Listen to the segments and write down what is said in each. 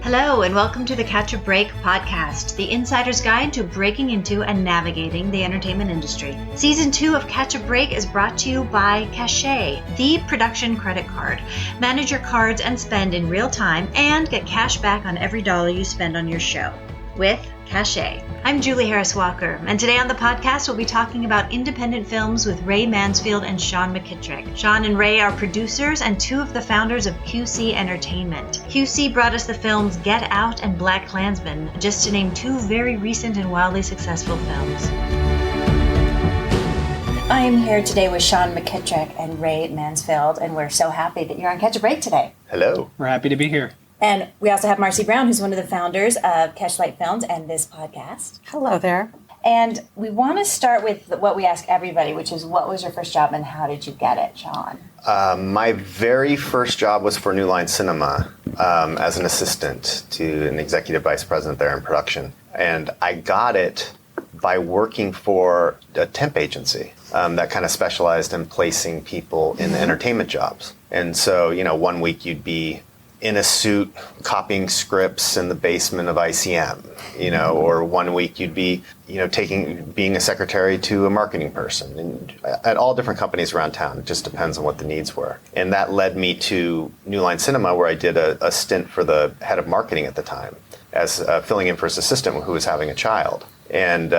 Hello, and welcome to the Catch a Break podcast, the insider's guide to breaking into and navigating the entertainment industry. Season 2 of Catch a Break is brought to you by Cachet, the production credit card. Manage your cards and spend in real time and get cash back on every dollar you spend on your show with Cachet. I'm Julie Harris Walker, and today on the podcast we'll be talking about independent films with Ray Mansfield and Sean McKittrick. Sean and Ray are producers and two of the founders of QC Entertainment. QC brought us the films Get Out and Blackkklansman, just to name two very recent and wildly successful films. I am here today with Sean McKittrick and Ray Mansfield, and we're so happy that you're on Catch a Break today. Hello. We're happy to be here. And we also have Marcy Brown, who's one of the founders of Catchlight Films and this podcast. Hello there. And we want to start with what we ask everybody, which is, what was your first job and how did you get it, Sean? My very first job was for New Line Cinema as an assistant to an executive vice president there in production. And I got it by working for a temp agency that kind of specialized in placing people in entertainment jobs. And so, one week you'd be in a suit copying scripts in the basement of ICM, or one week you'd be, being a secretary to a marketing person, and at all different companies around town. It just depends on what the needs were. And that led me to New Line Cinema, where I did a stint for the head of marketing at the time, as filling in for his assistant who was having a child. And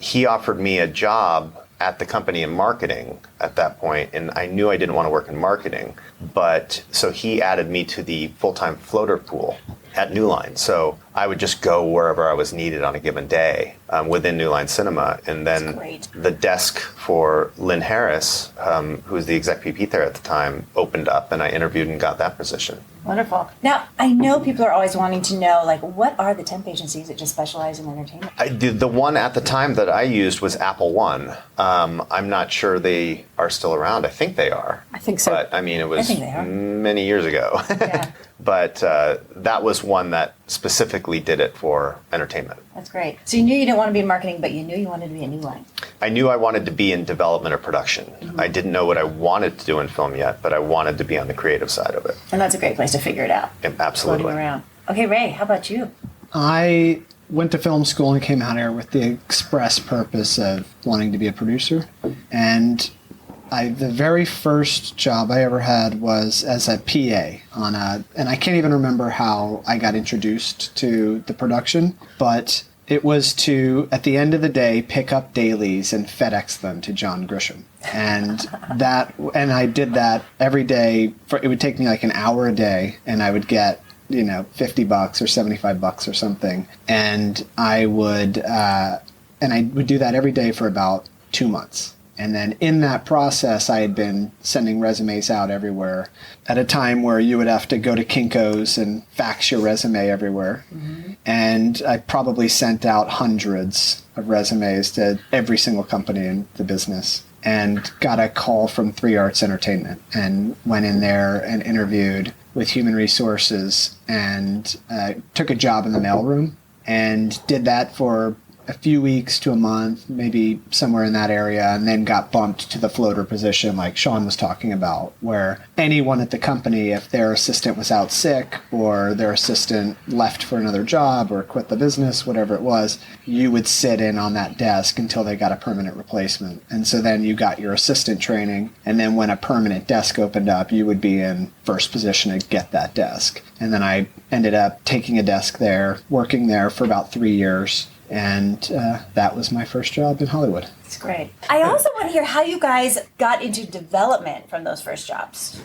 he offered me a job at the company in marketing at that point, and I knew I didn't want to work in marketing, but so he added me to the full-time floater pool at New Line. So I would just go wherever I was needed on a given day within New Line Cinema. And then the desk for Lynn Harris, who was the exec VP there at the time, opened up, and I interviewed and got that position. Wonderful. Now, I know people are always wanting to know, what are the temp agencies that just specialize in entertainment? The one at the time that I used was Apple One. I'm not sure they are still around. I think they are. I think so. But, it was many years ago. Yeah. But that was one that specifically did it for entertainment. That's great. So you knew you didn't want to be in marketing, but you knew you wanted to be in New Line. I knew I wanted to be in development or production. Mm-hmm. I didn't know what I wanted to do in film yet, but I wanted to be on the creative side of it. And that's a great place to figure it out. Yeah, absolutely. Floating around. Okay, Ray, how about you? I went to film school and came out here with the express purpose of wanting to be a producer. And the very first job I ever had was as a PA and I can't even remember how I got introduced to the production, but it was to, at the end of the day, pick up dailies and FedEx them to John Grisham. And I did that every day. It would take me like an hour a day, and I would get $50 or $75 or something. And I would do that every day for about 2 months. And then in that process, I had been sending resumes out everywhere at a time where you would have to go to Kinko's and fax your resume everywhere. Mm-hmm. And I probably sent out hundreds of resumes to every single company in the business, and got a call from 3 Arts Entertainment and went in there and interviewed with human resources and took a job in the mailroom and did that for a few weeks to a month, maybe somewhere in that area, and then got bumped to the floater position like Sean was talking about, where anyone at the company, if their assistant was out sick or their assistant left for another job or quit the business, whatever it was, you would sit in on that desk until they got a permanent replacement. And so then you got your assistant training, and then when a permanent desk opened up, you would be in first position to get that desk. And then I ended up taking a desk there, working there for about 3 years. And that was my first job in Hollywood. That's great. I also want to hear how you guys got into development from those first jobs.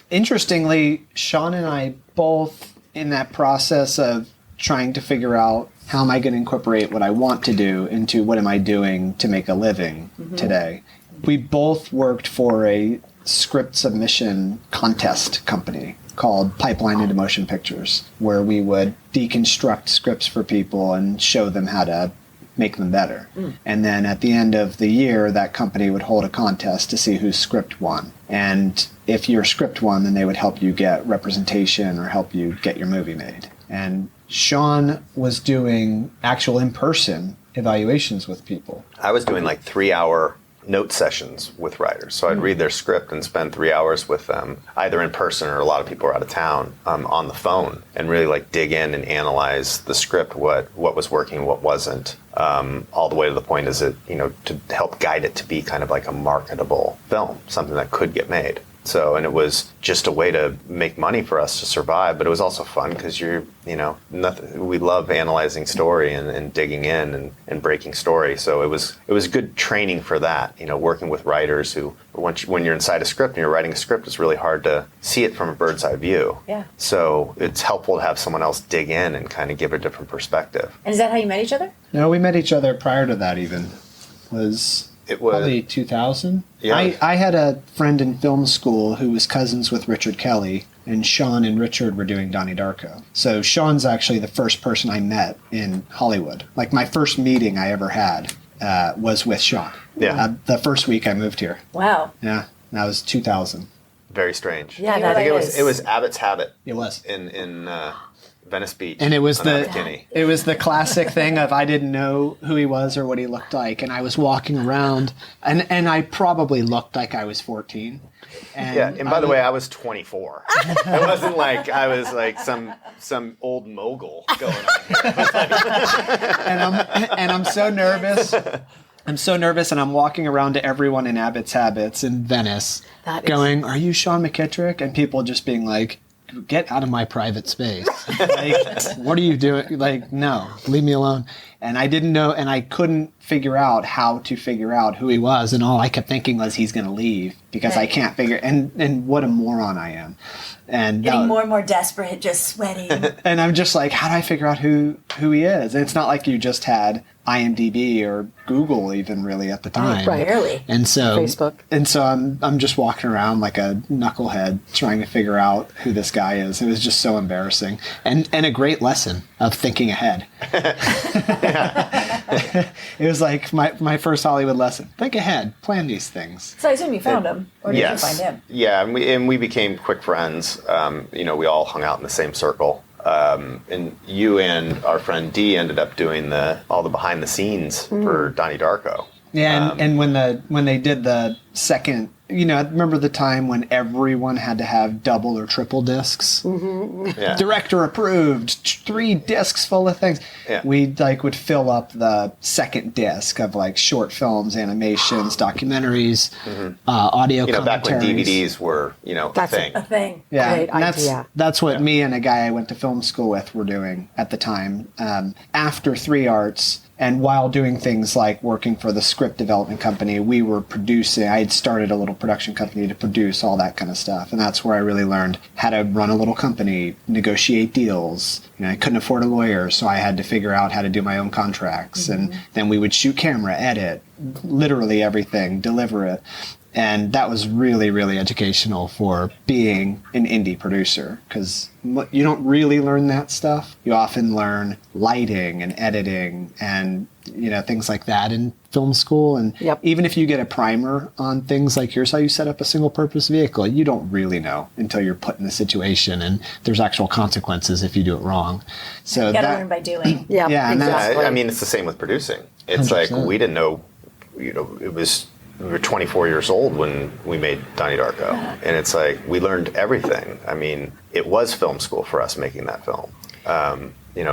Interestingly, Sean and I both, in that process of trying to figure out how am I going to incorporate what I want to do into what am I doing to make a living today, we both worked for a script submission contest company called Pipeline into Motion Pictures, where we would deconstruct scripts for people and show them how to make them better. And then at the end of the year, that company would hold a contest to see whose script won. And if your script won, then they would help you get representation or help you get your movie made. And Sean was doing actual in-person evaluations with people. I was doing like 3-hour note sessions with writers. So I'd read their script and spend 3 hours with them, either in person or a lot of people were out of town, on the phone, and really like dig in and analyze the script, what was working, what wasn't, all the way to the point is it, to help guide it to be kind of like a marketable film, something that could get made. So, and it was just a way to make money for us to survive, but it was also fun because we love analyzing story and digging in and breaking story. So it was good training for that, working with writers who, when you're inside a script and you're writing a script, it's really hard to see it from a bird's eye view. Yeah. So it's helpful to have someone else dig in and kind of give a different perspective. And is that how you met each other? No, we met each other prior to that even. It was probably 2000. Yeah. I had a friend in film school who was cousins with Richard Kelly, and Sean and Richard were doing Donnie Darko. So Sean's actually the first person I met in Hollywood. Like my first meeting I ever had was with Sean. Yeah. The first week I moved here. Wow. Yeah. That was 2000. Very strange. Yeah, I think it was Abbott's Habit. It was. In Venice Beach. And it was it was the classic thing of I didn't know who he was or what he looked like, and I was walking around, and I probably looked like I was 14. And by the way, I was 24. It wasn't like I was like some old mogul going on here. and I'm so nervous. I'm so nervous, and I'm walking around to everyone in Abbott's Habits in Venice, going, "Are you Sean McKittrick?" And people just being like, "Get out of my private space. Like, what are you doing? Like, no, leave me alone." And I didn't know, and I couldn't figure out how to figure out who he was. And all I kept thinking was he's going to leave because I can't figure, and what a moron I am. And getting more and more desperate, just sweating. And I'm just like, how do I figure out who he is? And it's not like you just had IMDb or Google even really at the time. Barely. And so Facebook. And so I'm just walking around like a knucklehead trying to figure out who this guy is. It was just so embarrassing. And a great lesson of thinking ahead. It was like my first Hollywood lesson. Think ahead. Plan these things. So I assume you found him, or did you find him? Yeah, and we became quick friends. We all hung out in the same circle. And you and our friend Dee ended up doing all the behind the scenes for Donnie Darko. Yeah, and when they did the second, I remember the time when everyone had to have double or triple discs. Mm-hmm. Yeah. Director approved, 3 discs full of things. Yeah. We would fill up the second disc of short films, animations, documentaries, audio commentaries. Back when DVDs were, That's a thing. Yeah, Great idea. That's what me and a guy I went to film school with were doing at the time. After 3 Arts, and while doing things like working for the script development company, we were producing. I had started a little production company to produce all that kind of stuff. And that's where I really learned how to run a little company, negotiate deals. I couldn't afford a lawyer, so I had to figure out how to do my own contracts. Mm-hmm. And then we would shoot camera, edit, literally everything, deliver it. And that was really, really educational for being an indie producer, because you don't really learn that stuff. You often learn lighting and editing and things like that in film school. And even if you get a primer on things like here's how you set up a single purpose vehicle, you don't really know until you're put in the situation, and there's actual consequences if you do it wrong. So you gotta learn by doing. Yeah, exactly. I mean, it's the same with producing. It's 100%. Like we didn't know, we were 24 years old when we made Donnie Darko. And it's like, we learned everything. I mean, it was film school for us making that film.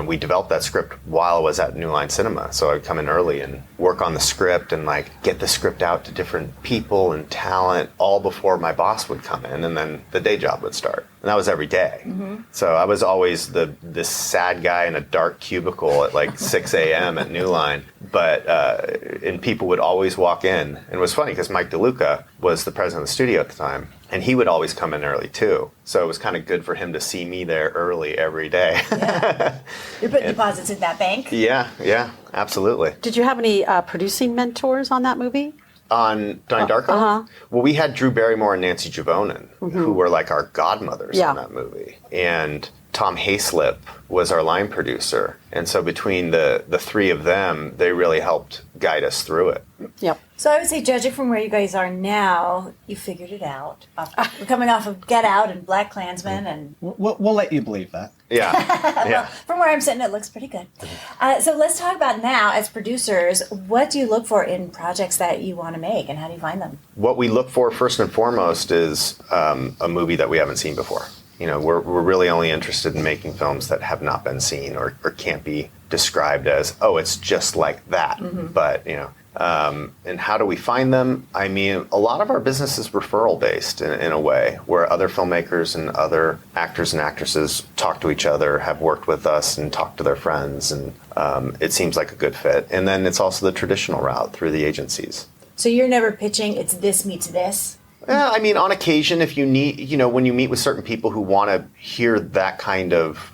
We developed that script while I was at New Line Cinema. So I'd come in early and work on the script and get the script out to different people and talent all before my boss would come in, and then the day job would start. And that was every day. Mm-hmm. So I was always this sad guy in a dark cubicle at 6 a.m. at New Line. But, and people would always walk in. And it was funny because Mike DeLuca was the president of the studio at the time. And he would always come in early too. So it was kind of good for him to see me there early every day. Yeah. You're putting deposits in that bank? Yeah, absolutely. Did you have any producing mentors on that movie? On Donnie Darko? Uh-huh. Well, we had Drew Barrymore and Nancy Javonen, who were our godmothers on that movie. And Tom Hayslip was our line producer. And so between the 3 of them, they really helped guide us through it. Yep. So I would say, judging from where you guys are now, you figured it out. We're coming off of Get Out and Blackkklansman, and We'll let you believe that. Yeah. well, from where I'm sitting, it looks pretty good. So let's talk about now, as producers, what do you look for in projects that you want to make, and how do you find them? What we look for first and foremost is a movie that we haven't seen before. We're really only interested in making films that have not been seen or can't be described as, oh, it's just like that. But, and how do we find them? I mean, a lot of our business is referral based in a way, where other filmmakers and other actors and actresses talk to each other, have worked with us and talked to their friends, and it seems like a good fit. And then it's also the traditional route through the agencies. So you're never pitching, it's this meets this? Yeah, I mean, on occasion, if you need, when you meet with certain people who want to hear that kind of,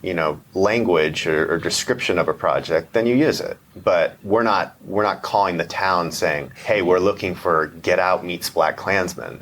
language or description of a project, then you use it. But we're not calling the town saying, hey, we're looking for Get Out meets Blackkklansman,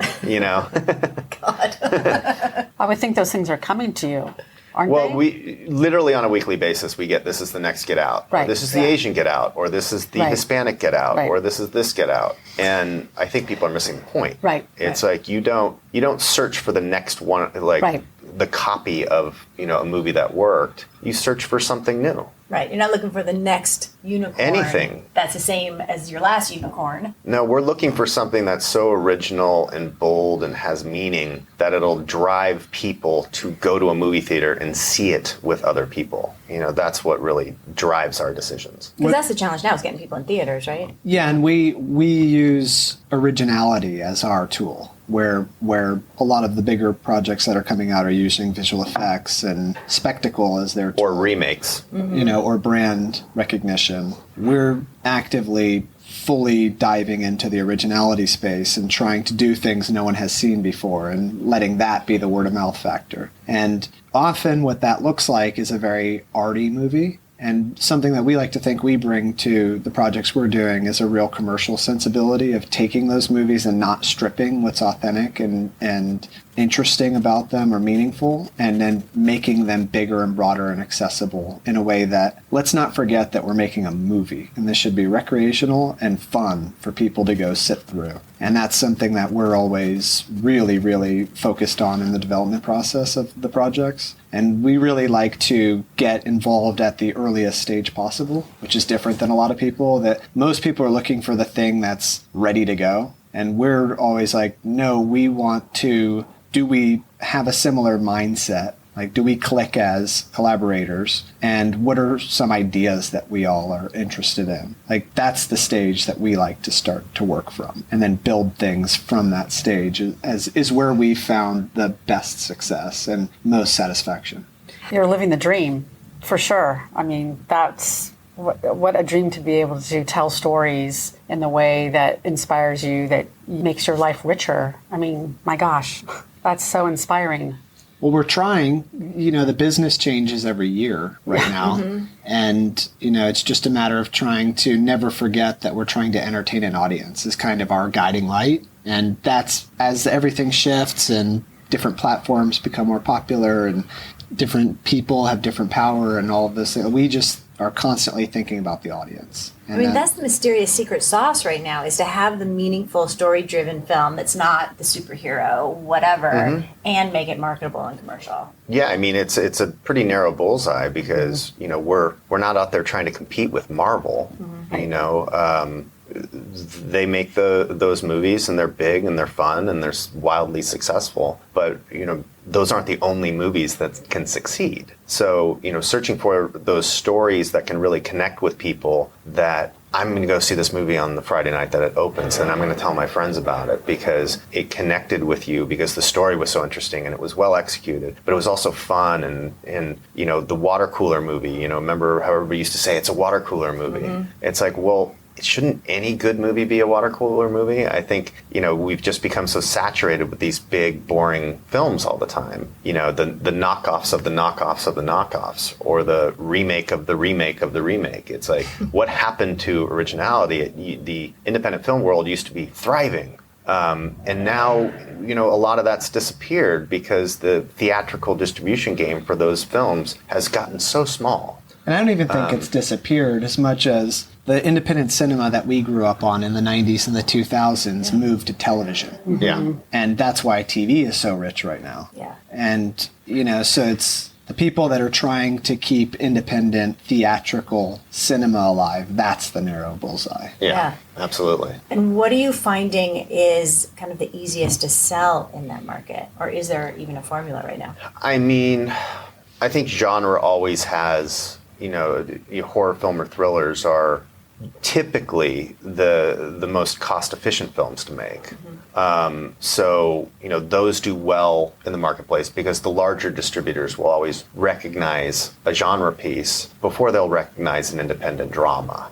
God. I would think those things are coming to you, aren't Well, they? we literally on a weekly basis, we get, this is the next Get Out, Right. or this is the Asian Get Out, or this is the Right. Hispanic Get Out, Right. or this is this Get Out. And I think people are missing the point. Right. It's like you don't search for the next one, like Right. the copy of a movie that worked. You search for something new. Right, you're not looking for the next unicorn. Anything. That's the same as your last unicorn. No, we're looking for something that's so original and bold and has meaning that it'll drive people to go to a movie theater and see it with other people. That's what really drives our decisions. Because that's the challenge now, is getting people in theaters, right? Yeah, and we use Originality as our tool, where a lot of the bigger projects that are coming out are using visual effects and spectacle as their tool. Or remakes. Or brand recognition. We're actively fully diving into the originality space and trying to do things no one has seen before and letting that be the word of mouth factor. And often what that looks like is a very arty movie. And something that we like to think we bring to the projects we're doing is a real commercial sensibility of taking those movies and not stripping what's authentic and interesting about them or meaningful, and then making them bigger and broader and accessible in a way that, let's not forget that we're making a movie, and this should be recreational and fun for people to go sit through. And that's something that we're always really, really focused on in the development process of the projects. And we really like to get involved at the earliest stage possible, which is different than a lot of people. That most people are looking for the thing that's ready to go. And we're always like, no, we want to, do we have a similar mindset? Like, do we click as collaborators? And what are some ideas that we all are interested in? Like, that's the stage that we like to start to work from. And then build things from that stage is where we found the best success and most satisfaction. You're living the dream, for sure. I mean, that's what a dream to be able to tell stories in the way that inspires you, that makes your life richer. I mean, my gosh, that's so inspiring. Well, we're trying, the business changes every year right now. And, it's just a matter of trying to never forget that we're trying to entertain an audience is kind of our guiding light. And that's, as everything shifts and different platforms become more popular and different people have different power and all of this, we just are constantly thinking about the audience. And that's the mysterious secret sauce right now, is to have the meaningful, story-driven film that's not the superhero, whatever, and make it marketable and commercial. Yeah, I mean, it's a pretty narrow bullseye because, we're not out there trying to compete with Marvel. They make those movies and they're big and they're fun and they're wildly successful. But, those aren't the only movies that can succeed. So, searching for those stories that can really connect with people, that I'm going to go see this movie on the Friday night that it opens and I'm going to tell my friends about it because it connected with you, because the story was so interesting and it was well executed, but it was also fun. And the water cooler movie, remember how everybody used to say it's a water cooler movie? It's like, well, shouldn't any good movie be a water cooler movie? I think, we've just become so saturated with these big, boring films all the time. The knockoffs of the knockoffs of the knockoffs, or the remake of the remake of the remake. It's like, what happened to originality? The independent film world used to be thriving. And now, a lot of that's disappeared because the theatrical distribution game for those films has gotten so small. And I don't even think it's disappeared as much as the independent cinema that we grew up on in the 90s and the 2000s moved to television. Yeah. And that's why TV is so rich right now. Yeah. And, so it's the people that are trying to keep independent theatrical cinema alive. That's the narrow bullseye. Yeah, absolutely. And what are you finding is kind of the easiest to sell in that market? Or is there even a formula right now? I mean, I think genre always has, horror film or thrillers are typically the most cost-efficient films to make. So, those do well in the marketplace because the larger distributors will always recognize a genre piece before they'll recognize an independent drama,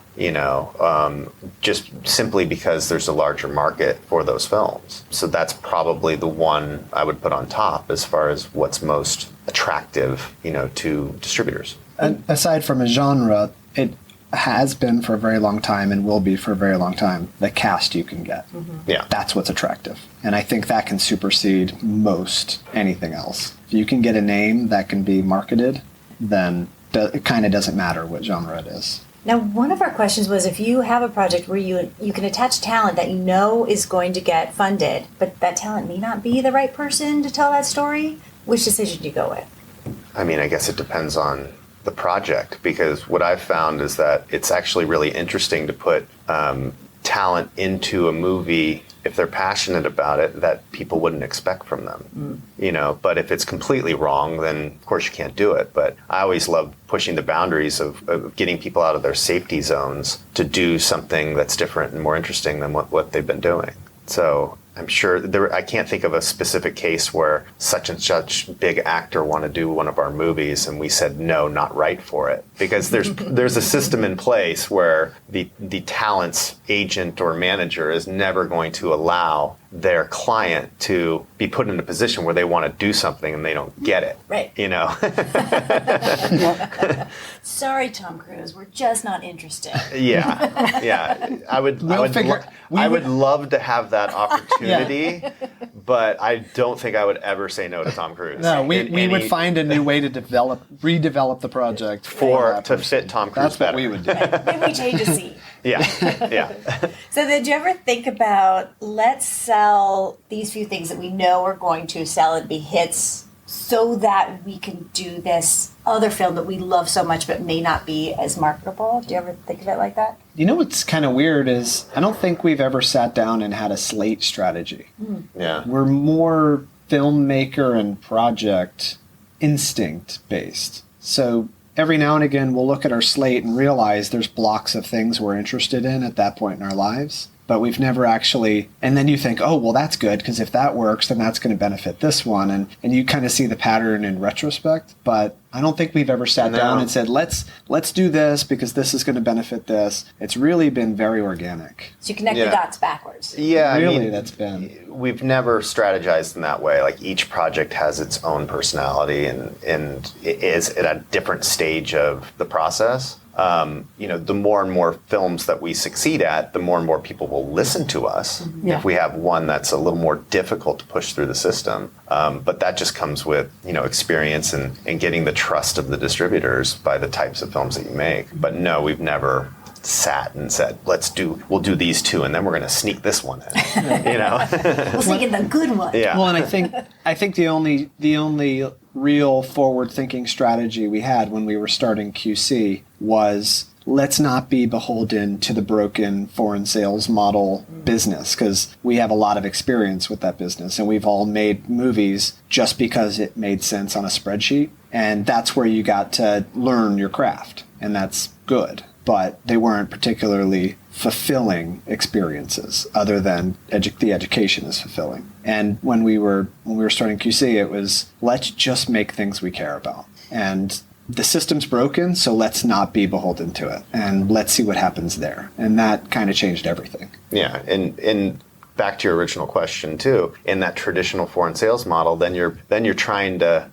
just simply because there's a larger market for those films. So that's probably the one I would put on top as far as what's most attractive, to distributors. And aside from a genre, it has been for a very long time and will be for a very long time the cast you can get. Yeah. That's what's attractive. And I think that can supersede most anything else. If you can get a name that can be marketed, then it kind of doesn't matter what genre it is. Now, one of our questions was if you have a project where you can attach talent that you know is going to get funded, but that talent may not be the right person to tell that story, which decision do you go with? I mean, I guess it depends on the project, because what I've found is that it's actually really interesting to put talent into a movie if they're passionate about it that people wouldn't expect from them. But if it's completely wrong, then of course you can't do it. But I always love pushing the boundaries of getting people out of their safety zones to do something that's different and more interesting than what they've been doing. So I'm sure I can't think of a specific case where such and such big actor wanted to do one of our movies and we said no, not right for it, because there's a system in place where the talent's agent or manager is never going to allow their client to be put in a position where they want to do something and they don't get it. Right. Sorry, Tom Cruise, we're just not interested. Yeah. I would love to have that opportunity, but I don't think I would ever say no to Tom Cruise. No, we would find a new way to redevelop the project to fit Tom Cruise. That's better. what we would do. Maybe we change a scene. Yeah. So did you ever think about, let's sell these few things that we know are going to sell and be hits so that we can do this other film that we love so much but may not be as marketable? Do you ever think of it like that? What's kind of weird is I don't think we've ever sat down and had a slate strategy. Yeah. We're more filmmaker and project instinct based. So every now and again, we'll look at our slate and realize there's blocks of things we're interested in at that point in our lives. But we've never actually, and then you think, oh, well, that's good, because if that works, then that's going to benefit this one. And you kind of see the pattern in retrospect. But I don't think we've ever sat down and said, let's do this because this is going to benefit this. It's really been very organic. So you connect the dots backwards. Yeah, really, that's been. We've never strategized in that way. Like each project has its own personality and it is at a different stage of the process. The more and more films that we succeed at, the more and more people will listen to us. Yeah. If we have one that's a little more difficult to push through the system. But that just comes with, experience and getting the trust of the distributors by the types of films that you make. But no, we've never sat and said, we'll do these two and then we're going to sneak this one in. We'll sneak in the good one. Yeah. Well, and I think the only real forward-thinking strategy we had when we were starting QC was let's not be beholden to the broken foreign sales model business, because we have a lot of experience with that business and we've all made movies just because it made sense on a spreadsheet, and that's where you got to learn your craft, and that's good. But they weren't particularly fulfilling experiences other than the education is fulfilling. And when we were starting QC, it was, let's just make things we care about. And the system's broken, so let's not be beholden to it. And let's see what happens there. And that kind of changed everything. Yeah, and back to your original question too, in that traditional foreign sales model, then you're trying to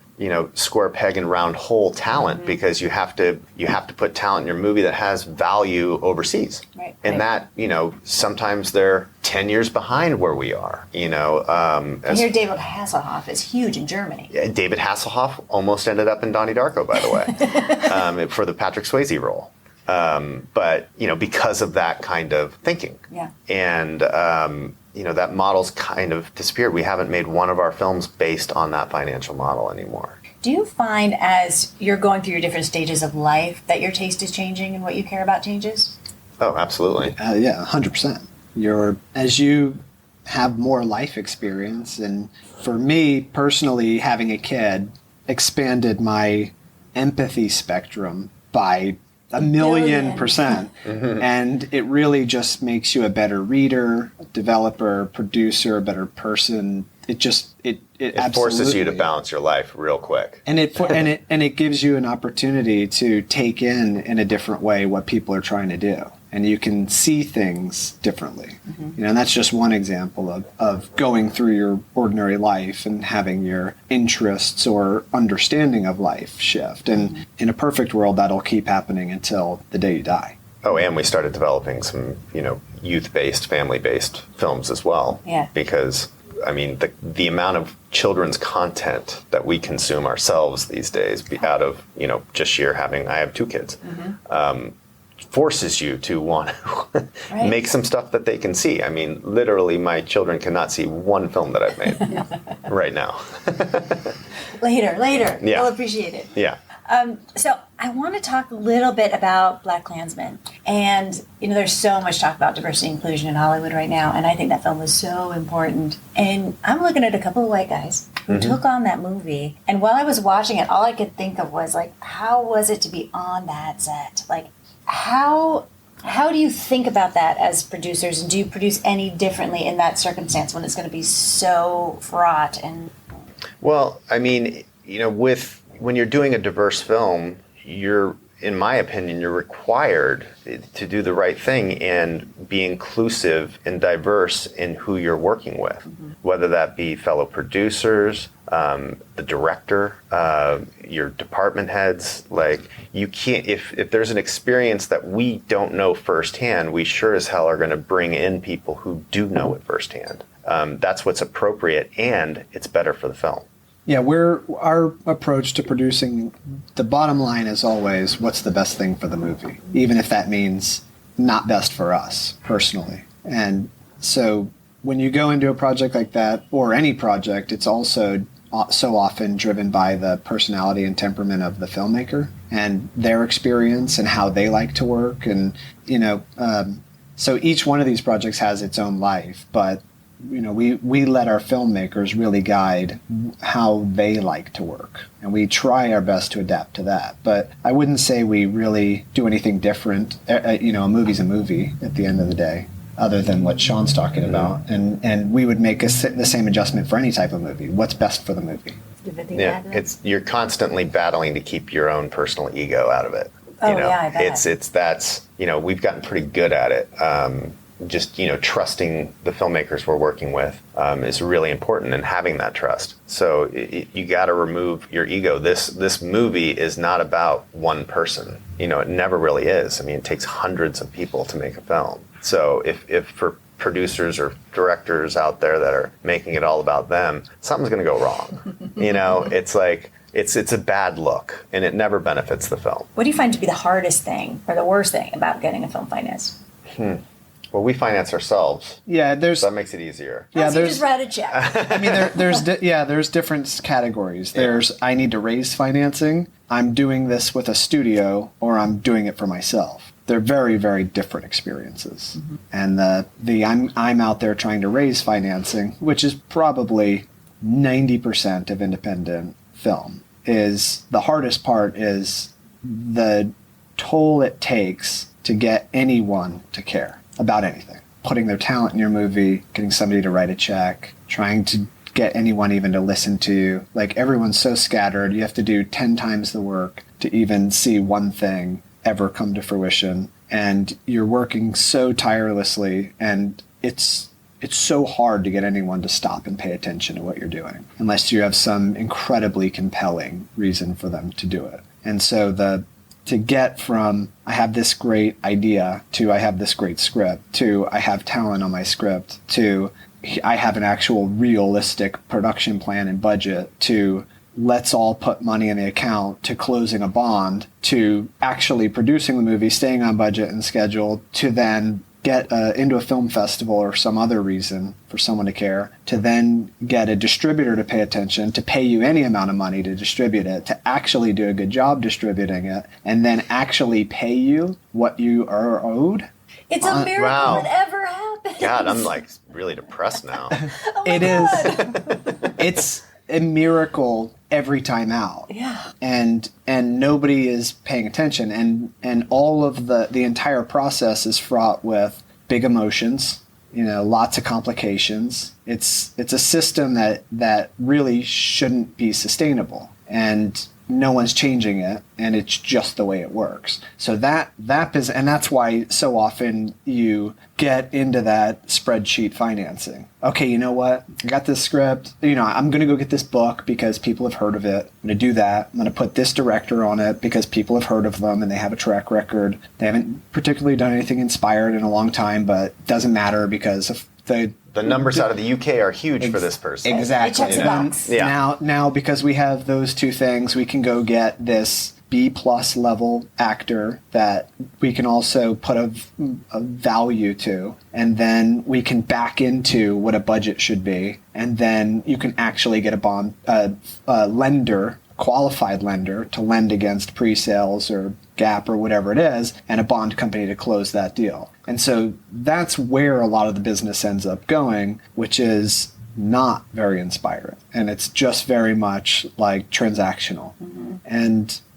square peg and round hole talent, because you have to put talent in your movie that has value overseas. Right. And that, sometimes they're 10 years behind where we are, And here David Hasselhoff is huge in Germany. David Hasselhoff almost ended up in Donnie Darko, by the way, for the Patrick Swayze role. But, because of that kind of thinking. Yeah. And, that model's kind of disappeared. We haven't made one of our films based on that financial model anymore. Do you find as you're going through your different stages of life that your taste is changing and what you care about changes? Oh, absolutely. Yeah, 100%. As you have more life experience, and for me personally, having a kid expanded my empathy spectrum by a million %. And it really just makes you a better reader, developer, producer, a better person. It forces you to balance your life real quick. And it gives you an opportunity to take in a different way what people are trying to do. And you can see things differently. And that's just one example of going through your ordinary life and having your interests or understanding of life shift. And in a perfect world, that'll keep happening until the day you die. Oh, and we started developing some, youth-based, family-based films as well. Yeah. Because, the amount of children's content that we consume ourselves these days, out of, just sheer I have 2 kids, forces you to want to make some stuff that they can see. Literally, my children cannot see one film that I've made right now. Later. Yeah. They'll appreciate it. Yeah. So I want to talk a little bit about Blackkklansman. And, there's so much talk about diversity and inclusion in Hollywood right now. And I think that film was so important. And I'm looking at a couple of white guys who took on that movie. And while I was watching it, all I could think of was, how was it to be on that set? How do you think about that as producers? And do you produce any differently in that circumstance when it's going to be so fraught? Well, when you're doing a diverse film, in my opinion, you're required to do the right thing and be inclusive and diverse in who you're working with, whether that be fellow producers, the director, your department heads. You can't, if there's an experience that we don't know firsthand, we sure as hell are going to bring in people who do know it firsthand. That's what's appropriate, and it's better for the film. Yeah, our approach to producing, the bottom line is always what's the best thing for the movie, even if that means not best for us personally. And so when you go into a project like that, or any project, it's also so often driven by the personality and temperament of the filmmaker and their experience and how they like to work. And, so each one of these projects has its own life, but we let our filmmakers really guide how they like to work, and we try our best to adapt to that. But I wouldn't say we really do anything different. A movie's a movie at the end of the day, other than what Sean's talking about. And we would make the same adjustment for any type of movie. What's best for the movie? Yeah, you're constantly battling to keep your own personal ego out of it. Yeah, I bet. That's we've gotten pretty good at it. Just trusting the filmmakers we're working with is really important, and having that trust. So you got to remove your ego. This movie is not about one person. It never really is. It takes hundreds of people to make a film. So if for producers or directors out there that are making it all about them, something's going to go wrong. It's a bad look, and it never benefits the film. What do you find to be the hardest thing or the worst thing about getting a film financed? Well, we finance ourselves. Yeah, so that makes it easier. Yeah, so you just write a check. There's different categories. There's I need to raise financing. I'm doing this with a studio, or I'm doing it for myself. They're very, very different experiences. And I'm out there trying to raise financing, which is probably 90% of independent film. Is the hardest part is the toll it takes to get anyone to care about anything. Putting their talent in your movie, getting somebody to write a check, trying to get anyone even to listen to you. Everyone's so scattered, you have to do 10 times the work to even see one thing ever come to fruition. And you're working so tirelessly, and it's so hard to get anyone to stop and pay attention to what you're doing, unless you have some incredibly compelling reason for them to do it. And so to get from I have this great idea to I have this great script to I have talent on my script to I have an actual realistic production plan and budget to let's all put money in the account, to closing a bond, to actually producing the movie, staying on budget and schedule, to then get into a film festival or some other reason for someone to care, to then get a distributor to pay attention, to pay you any amount of money to distribute it, to actually do a good job distributing it, and then actually pay you what you are owed. It's a miracle Wow. it ever happens. God, I'm like really depressed now. Oh my It God. is. It's a miracle every time out. Yeah. And nobody is paying attention, and all of the entire process is fraught with big emotions, lots of complications. It's a system that really shouldn't be sustainable, and no one's changing it, and it's just the way it works. So and that's why so often you get into that spreadsheet financing. Okay, you know what? I got this script. I'm going to go get this book because people have heard of it. I'm going to do that. I'm going to put this director on it because people have heard of them and they have a track record. They haven't particularly done anything inspired in a long time, but it doesn't matter because of The numbers out of the UK are huge for this person. Exactly. It checks a box. Yeah. Now, because we have those two things, we can go get this B+ level actor that we can also put a value to, and then we can back into what a budget should be, and then you can actually get a lender, qualified lender, to lend against pre-sales or gap or whatever it is, and a bond company to close that deal. And so that's where a lot of the business ends up going, which is not very inspiring. And it's just very much like transactional. Mm-hmm.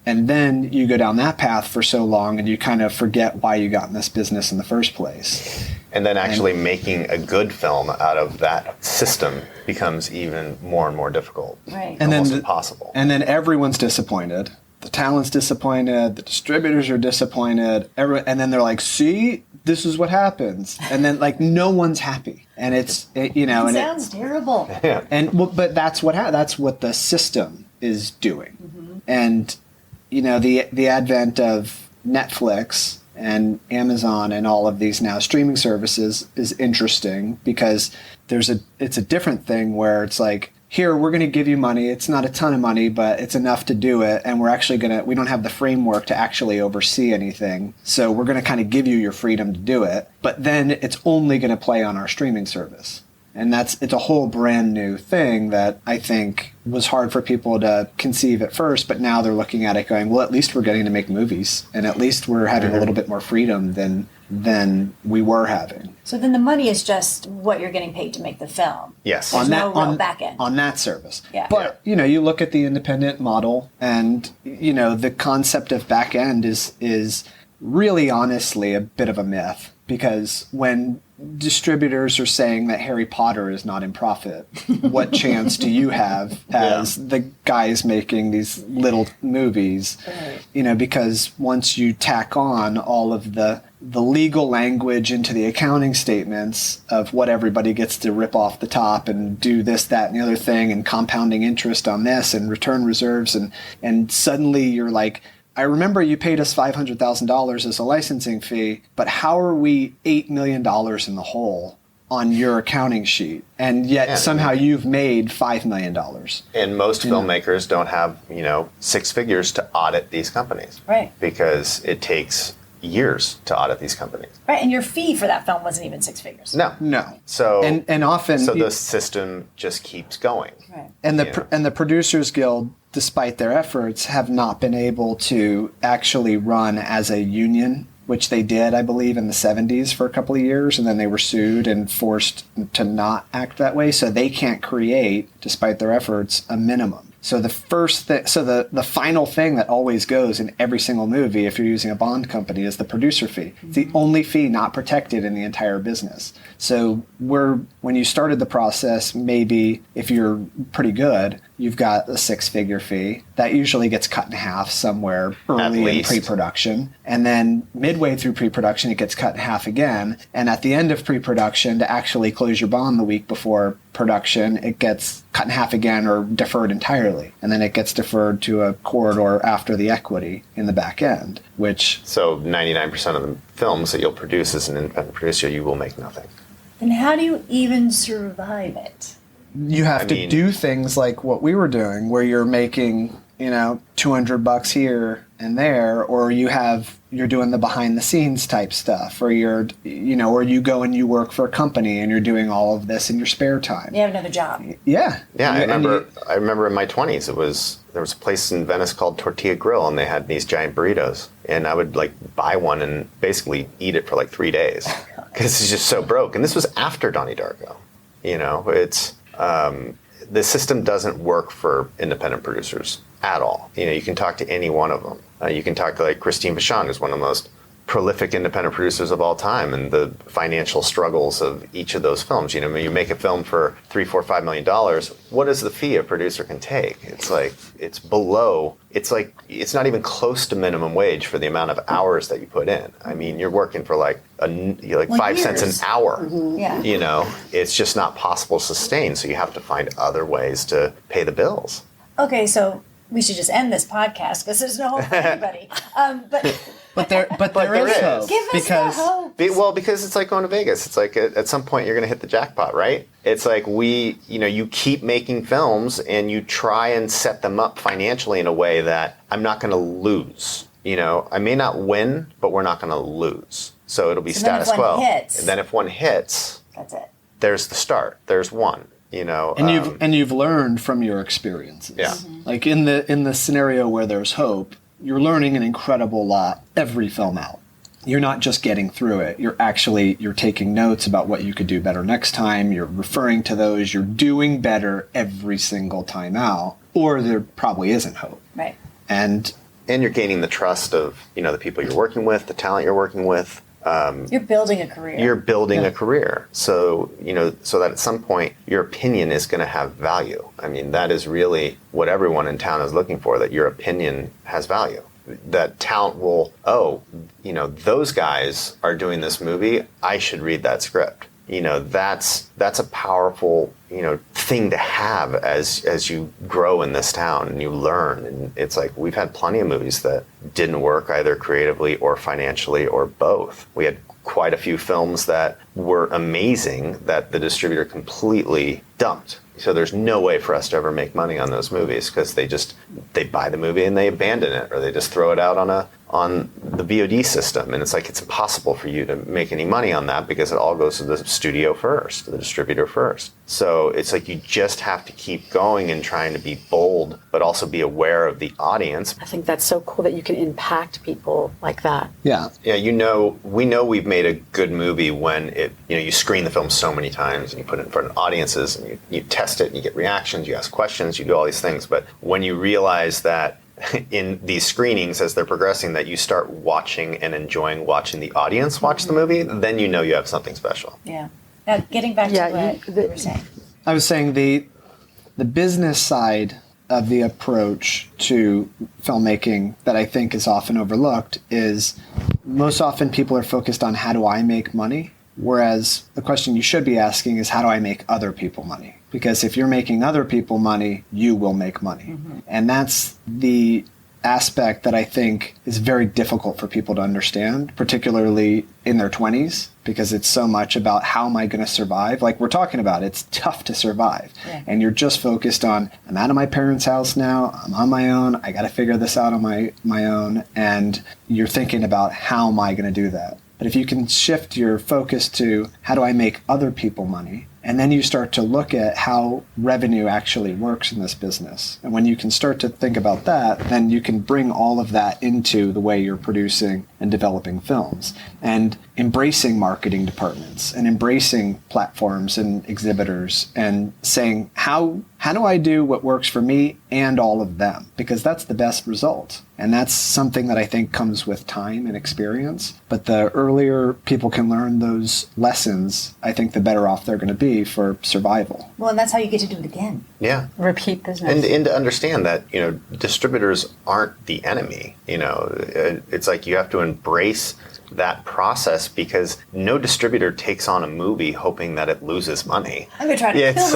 And then you go down that path for so long and you kind of forget why you got in this business in the first place. And then actually making a good film out of that system becomes even more and more difficult. Right. And Almost then impossible. And then everyone's disappointed. The talent's disappointed. The distributors are disappointed. And then they're like, see, this is what happens. And then no one's happy. And it sounds terrible. Yeah. But that's what the system is doing. Mm-hmm. And the advent of Netflix and Amazon and all of these now streaming services is interesting because it's a different thing where it's like, here, we're going to give you money. It's not a ton of money, but it's enough to do it. And we're actually we don't have the framework to actually oversee anything. So we're going to kind of give you your freedom to do it. But then it's only going to play on our streaming service. And it's a whole brand new thing that I think was hard for people to conceive at first, but now they're looking at it going, well, at least we're getting to make movies, and at least we're having a little bit more freedom than we were having. So then the money is just what you're getting paid to make the film. Yes. There's no real back end. On that service. Yeah. But, you look at the independent model, and, the concept of back end is really honestly a bit of a myth, because when distributors are saying that Harry Potter is not in profit, what chance do you have as the guys making these little movies? Right. Because once you tack on all of the legal language into the accounting statements of what everybody gets to rip off the top and do this, that, and the other thing, and compounding interest on this and return reserves, and suddenly you're like, I remember you paid us $500,000 as a licensing fee, but how are we $8 million in the hole on your accounting sheet? And yet somehow you've made $5 million. And most filmmakers don't have, 6 figures to audit these companies. Right. Because it takes years to audit these companies. Right, and your fee for that film wasn't even 6 figures. No. So and often the system just keeps going. Right. And the Producers Guild, despite their efforts, have not been able to actually run as a union, which they did, I believe, in the 70s for a couple of years, and then they were sued and forced to not act that way. So they can't create, despite their efforts, a minimum. So the final thing that always goes in every single movie, if you're using a bond company, is the producer fee. It's the only fee not protected in the entire business. So when you started the process, maybe if you're pretty good, you've got a 6-figure fee. That usually gets cut in half somewhere early in pre-production. And then midway through pre-production, it gets cut in half again. And at the end of pre-production, to actually close your bond the week before production, it gets cut in half again or deferred entirely. And then it gets deferred to a corridor after the equity in the back end, which... So 99% of the films that you'll produce as an independent producer, you will make nothing. Then how do you even survive it? you have to do things like what we were doing, where you're making, $200 here and there, or you're doing the behind the scenes type stuff, or or you go and you work for a company and you're doing all of this in your spare time. You have another job. Yeah. Yeah, I remember in my 20s, there was a place in Venice called Tortilla Grill, and they had these giant burritos, and I would buy one and basically eat it for 3 days because it's just so broke. And this was after Donnie Darko. It's the system doesn't work for independent producers at all. You can talk to any one of them. You can talk to Christine Vachon, who's one of the most prolific independent producers of all time, and the financial struggles of each of those films. When you make a film for $3, $4, $5 million, what is the fee a producer can take? It's below. It's not even close to minimum wage for the amount of hours that you put in. You're working for 5 cents an hour. Mm-hmm. Yeah. It's just not possible to sustain. So you have to find other ways to pay the bills. Okay, so we should just end this podcast because there's no hope for anybody. But there is hope. Give us the hope. Because it's like going to Vegas. It's at some point you're going to hit the jackpot, right? It's you keep making films and you try and set them up financially in a way that I'm not going to lose. I may not win, but we're not going to lose. So it'll be status quo. And then if one hits, that's it. There's the start. There's one. And you've learned from your experiences. Yeah. Mm-hmm. In the scenario where there's hope, you're learning an incredible lot every film out. You're not just getting through it. You're taking notes about what you could do better next time. You're referring to those. You're doing better every single time out, or there probably isn't hope. Right. And you're gaining the trust of, the people you're working with, the talent you're working with. You're building a career. You're building a career. So, so that at some point your opinion is going to have value. That is really what everyone in town is looking for, that your opinion has value. That talent will, those guys are doing this movie. I should read that script. That's a powerful, thing to have as you grow in this town and you learn. And it's we've had plenty of movies that didn't work either creatively or financially or both. We had quite a few films that were amazing that the distributor completely dumped. So there's no way for us to ever make money on those movies because they buy the movie and they abandon it, or they just throw it out on the VOD system. And it's impossible for you to make any money on that because it all goes to the studio first, the distributor first. So it's you just have to keep going and trying to be bold, but also be aware of the audience. I think that's so cool that you can impact people like that. Yeah. Yeah, we know we've made a good movie when you screen the film so many times and you put it in front of audiences and you test it and you get reactions, you ask questions, you do all these things. But when you realize that in these screenings, as they're progressing, that you start watching and enjoying watching the audience watch the movie, then you have something special. Yeah. Now, getting back to what you were saying. I was saying the business side of the approach to filmmaking that I think is often overlooked is most often people are focused on how do I make money, whereas the question you should be asking is how do I make other people money? Because if you're making other people money, you will make money. Mm-hmm. And that's the aspect that I think is very difficult for people to understand, particularly in their 20s, because it's so much about how am I going to survive? Like we're talking about, it's tough to survive. Yeah. And you're just focused on, I'm out of my parents' house now, I'm on my own, I got to figure this out on my own. And you're thinking about how am I going to do that? But if you can shift your focus to how do I make other people money, and then you start to look at how revenue actually works in this business. And when you can start to think about that, then you can bring all of that into the way you're producing and developing films. And embracing marketing departments and embracing platforms and exhibitors and saying, how do I do what works for me and all of them? Because that's the best result. And that's something that I think comes with time and experience. But the earlier people can learn those lessons, I think the better off they're going to be for survival. Well, and that's how you get to do it again. Yeah. Repeat business. And to understand that, distributors aren't the enemy. It's like you have to embrace that process because no distributor takes on a movie hoping that it loses money. I'm going to try to kill this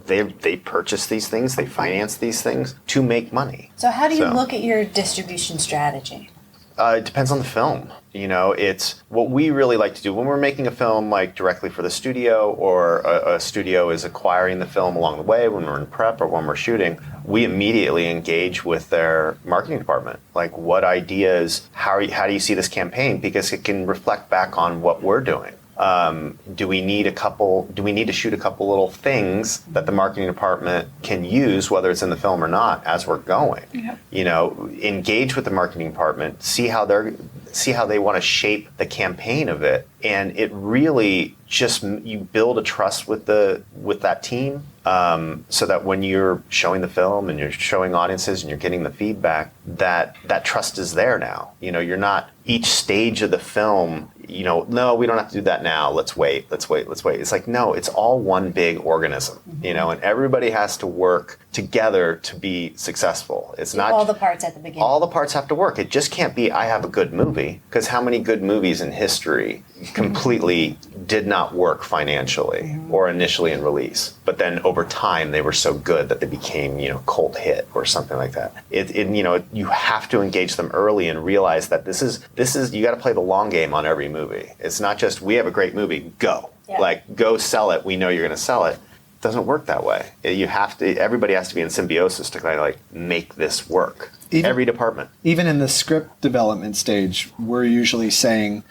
thing. They purchase these things, they finance these things to make money. So how do you look at your distribution strategy? It depends on the film. It's what we really like to do when we're making a film, like directly for the studio, or a studio is acquiring the film along the way when we're in prep or when we're shooting. We immediately engage with their marketing department. Like, what ideas, how do you see this campaign? Because it can reflect back on what we're doing. Do we need to shoot a couple little things that the marketing department can use, whether it's in the film or not, as we're going? Engage with the marketing department, see how they want to shape the campaign of it. And it really just, you build a trust with that team, so that when you're showing the film and you're showing audiences and you're getting the feedback, that trust is there now. You're not each stage of the film, no, we don't have to do that now. Let's wait. It's like, no, it's all one big organism, and everybody has to work together to be successful. It's not all the parts at the beginning. All the parts have to work. It just can't be, I have a good movie, because how many good movies in history completely did not work financially or initially in release, but then over time they were so good that they became, cult hit or something like that. You have to engage them early and realize that this is you got to play the long game on every movie. It's not just, we have a great movie, go. Yeah. Go sell it. We know you're going to sell it. It doesn't work that way. Everybody has to be in symbiosis to kind of make this work. Every department. Even in the script development stage, we're usually saying,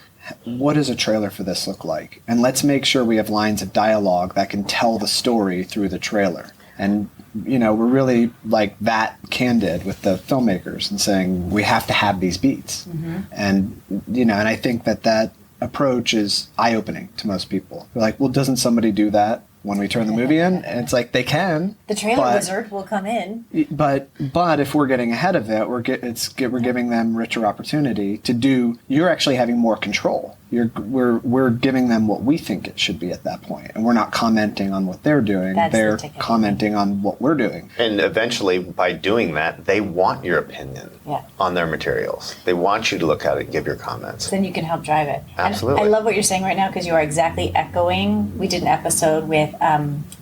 what does a trailer for this look like? And let's make sure we have lines of dialogue that can tell the story through the trailer. And, we're really that candid with the filmmakers and saying, we have to have these beats. Mm-hmm. And, and I think that approach is eye-opening to most people. They're like, well, doesn't somebody do that when we turn the movie in? And it's like, they can. The trailer wizard will come in. But if we're getting ahead of it, we're giving them richer opportunity to do. You're actually having more control. We're giving them what we think it should be at that point, and we're not commenting on what they're doing. They're commenting on what we're doing. And eventually, by doing that, they want your opinion on their materials. They want you to look at it and give your comments. Then you can help drive it. Absolutely. And I love what you're saying right now, because you are exactly echoing. We did an episode with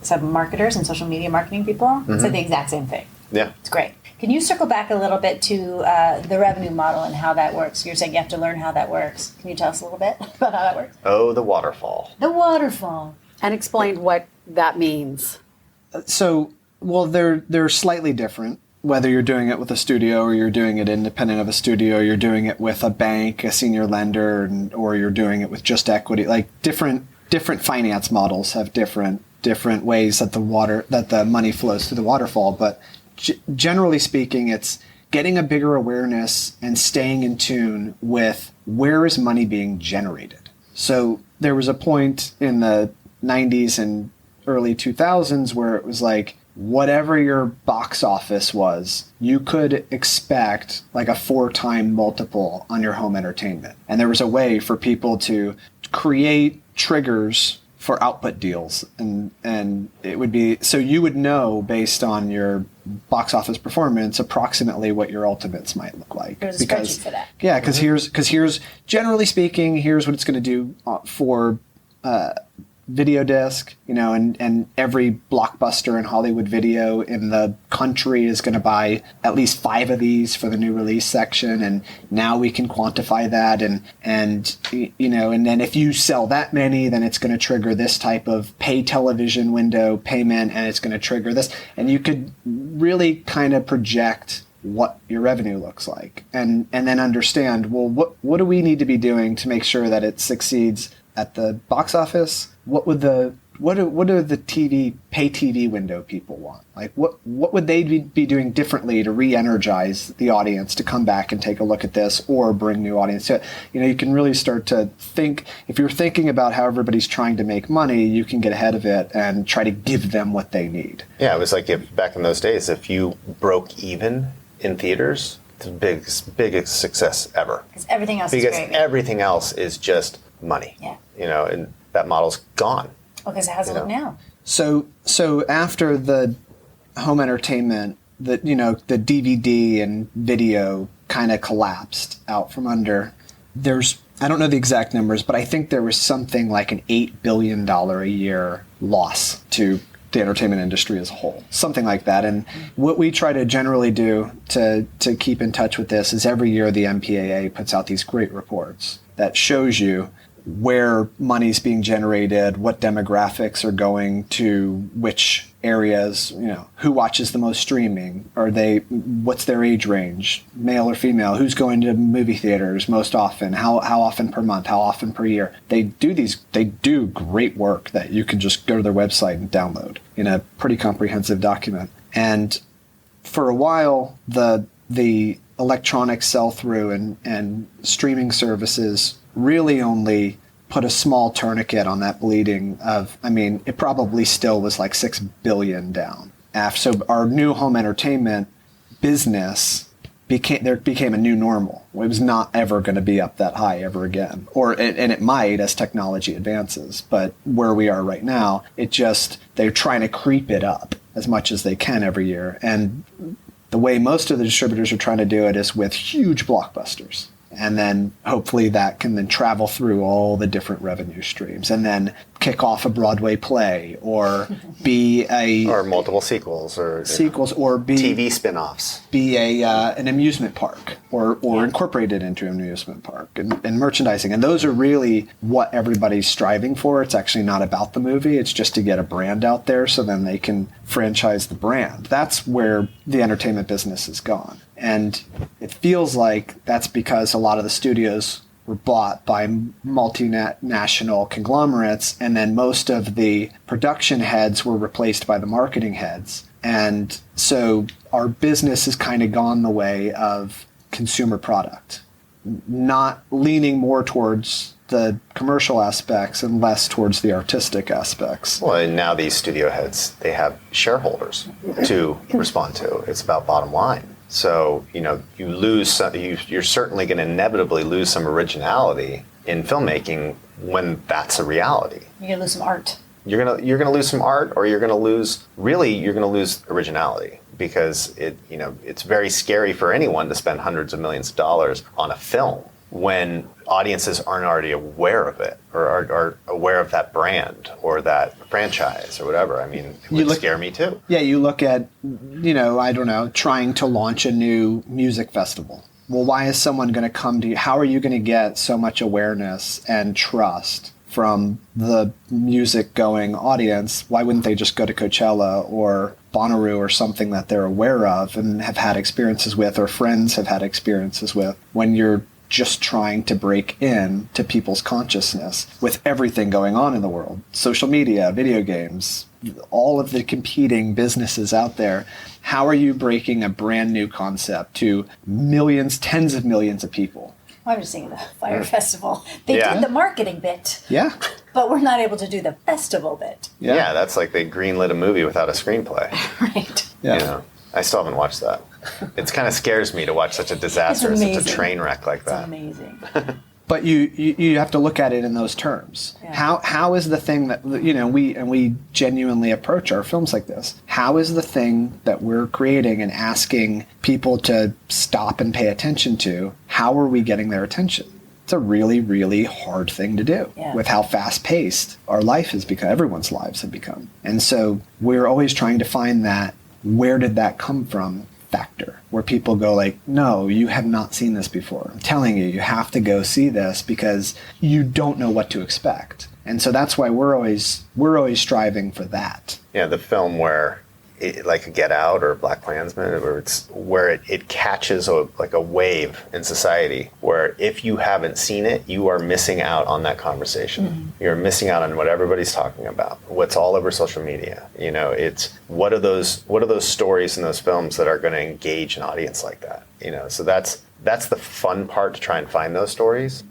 some marketers and social media marketing people. Mm-hmm. Said the exact same thing. Yeah. It's great. Can you circle back a little bit to the revenue model and how that works? You're saying you have to learn how that works. Can you tell us a little bit about how that works? Oh, the waterfall. The waterfall. And explain what that means. They're slightly different. Whether you're doing it with a studio or you're doing it independent of a studio, you're doing it with a bank, a senior lender, or you're doing it with just equity. Different finance models have different ways that the money flows through the waterfall, but generally speaking, it's getting a bigger awareness and staying in tune with where is money being generated. So there was a point in the 90s and early 2000s where it was whatever your box office was, you could expect a 4-time multiple on your home entertainment. And there was a way for people to create triggers for output deals, and it would be, so you would know based on your box office performance approximately what your ultimates might look like. There's a spreadsheet for that. Yeah, because here's generally speaking, here's what it's going to do for video disc, and every Blockbuster and Hollywood Video in the country is going to buy at least 5 of these for the new release section, and now we can quantify that, and then if you sell that many, then it's going to trigger this type of pay television window payment, and it's going to trigger this, and you could really kind of project what your revenue looks like, and then understand, well, what do we need to be doing to make sure that it succeeds at the box office? What do the pay TV window people want? What would they be doing differently to re-energize the audience to come back and take a look at this, or bring new audience to it? You can really start to think, if you're thinking about how everybody's trying to make money, you can get ahead of it and try to give them what they need. Yeah, it was if back in those days, if you broke even in theaters, it's the biggest success ever. Because everything else is great. Because everything else is just money. Yeah. And that model's gone. Okay, so how's it look now? So after the home entertainment, the DVD and video kind of collapsed out from under. I don't know the exact numbers, but I think there was something like an $8 billion a year loss to the entertainment industry as a whole, something like that. And what we try to generally do to keep in touch with this is every year the MPAA puts out these great reports that shows you where money's being generated, what demographics are going to which areas, who watches the most streaming, what's their age range, male or female, who's going to movie theaters most often, how often per month, how often per year. They do great work that you can just go to their website and download in a pretty comprehensive document. And for a while, the electronic sell-through and streaming services really only put a small tourniquet on that bleeding of, it probably still was like 6 billion down. So our new home entertainment business became a new normal. It was not ever going to be up that high ever again. And it might as technology advances, but where we are right now, they're trying to creep it up as much as they can every year. And the way most of the distributors are trying to do it is with huge blockbusters. And then hopefully that can then travel through all the different revenue streams and then kick off a Broadway play or be or multiple sequels or be TV spin-offs. Be an amusement park or incorporated into an amusement park and merchandising. And those are really what everybody's striving for. It's actually not about the movie. It's just to get a brand out there so then they can franchise the brand. That's where the entertainment business has gone. And it feels like that's because a lot of the studios were bought by multinational conglomerates, and then most of the production heads were replaced by the marketing heads. And so our business has kind of gone the way of consumer product, not leaning more towards the commercial aspects and less towards the artistic aspects. Well, and now these studio heads, they have shareholders to respond to. It's about bottom line. So, you lose some, you're certainly going to inevitably lose some originality in filmmaking when that's a reality. You're going to lose some art. You're going to lose some art, or you're going to lose originality, because it's very scary for anyone to spend hundreds of millions of dollars on a film when audiences aren't already aware of it or are aware of that brand or that franchise or whatever. It would scare me too. Yeah, you look at, trying to launch a new music festival. Well, why is someone going to come to you? How are you going to get so much awareness and trust from the music-going audience? Why wouldn't they just go to Coachella or Bonnaroo or something that they're aware of and have had experiences with, or friends have had experiences with, when you're just trying to break in to people's consciousness with everything going on in the world? Social media, video games, all of the competing businesses out there. How are you breaking a brand new concept to millions, tens of millions of people? I was thinking the Fire Festival. They did the marketing bit. Yeah. But we're not able to do the festival bit. Yeah, that's like they greenlit a movie without a screenplay. Right. Yeah. I still haven't watched that. It kind of scares me to watch such a disaster, such a train wreck like that. It's amazing. But you have to look at it in those terms. Yeah. How is the thing that we genuinely approach our films like this? How is the thing that we're creating and asking people to stop and pay attention to? How are we getting their attention? It's a really, really hard thing to do with how fast-paced our life has become. Everyone's lives have become, and so we're always trying to find that where did that come from factor, where people go like, no, you have not seen this before. I'm telling you, you have to go see this because you don't know what to expect. And so that's why we're always striving for that. Yeah, the film where, like Get Out or Blackkklansman, where it catches a wave in society, where if you haven't seen it, you are missing out on that conversation. Mm-hmm. You're missing out on what everybody's talking about, what's all over social media. It's what are those stories in those films that are going to engage an audience like that. So that's the fun part, to try and find those stories.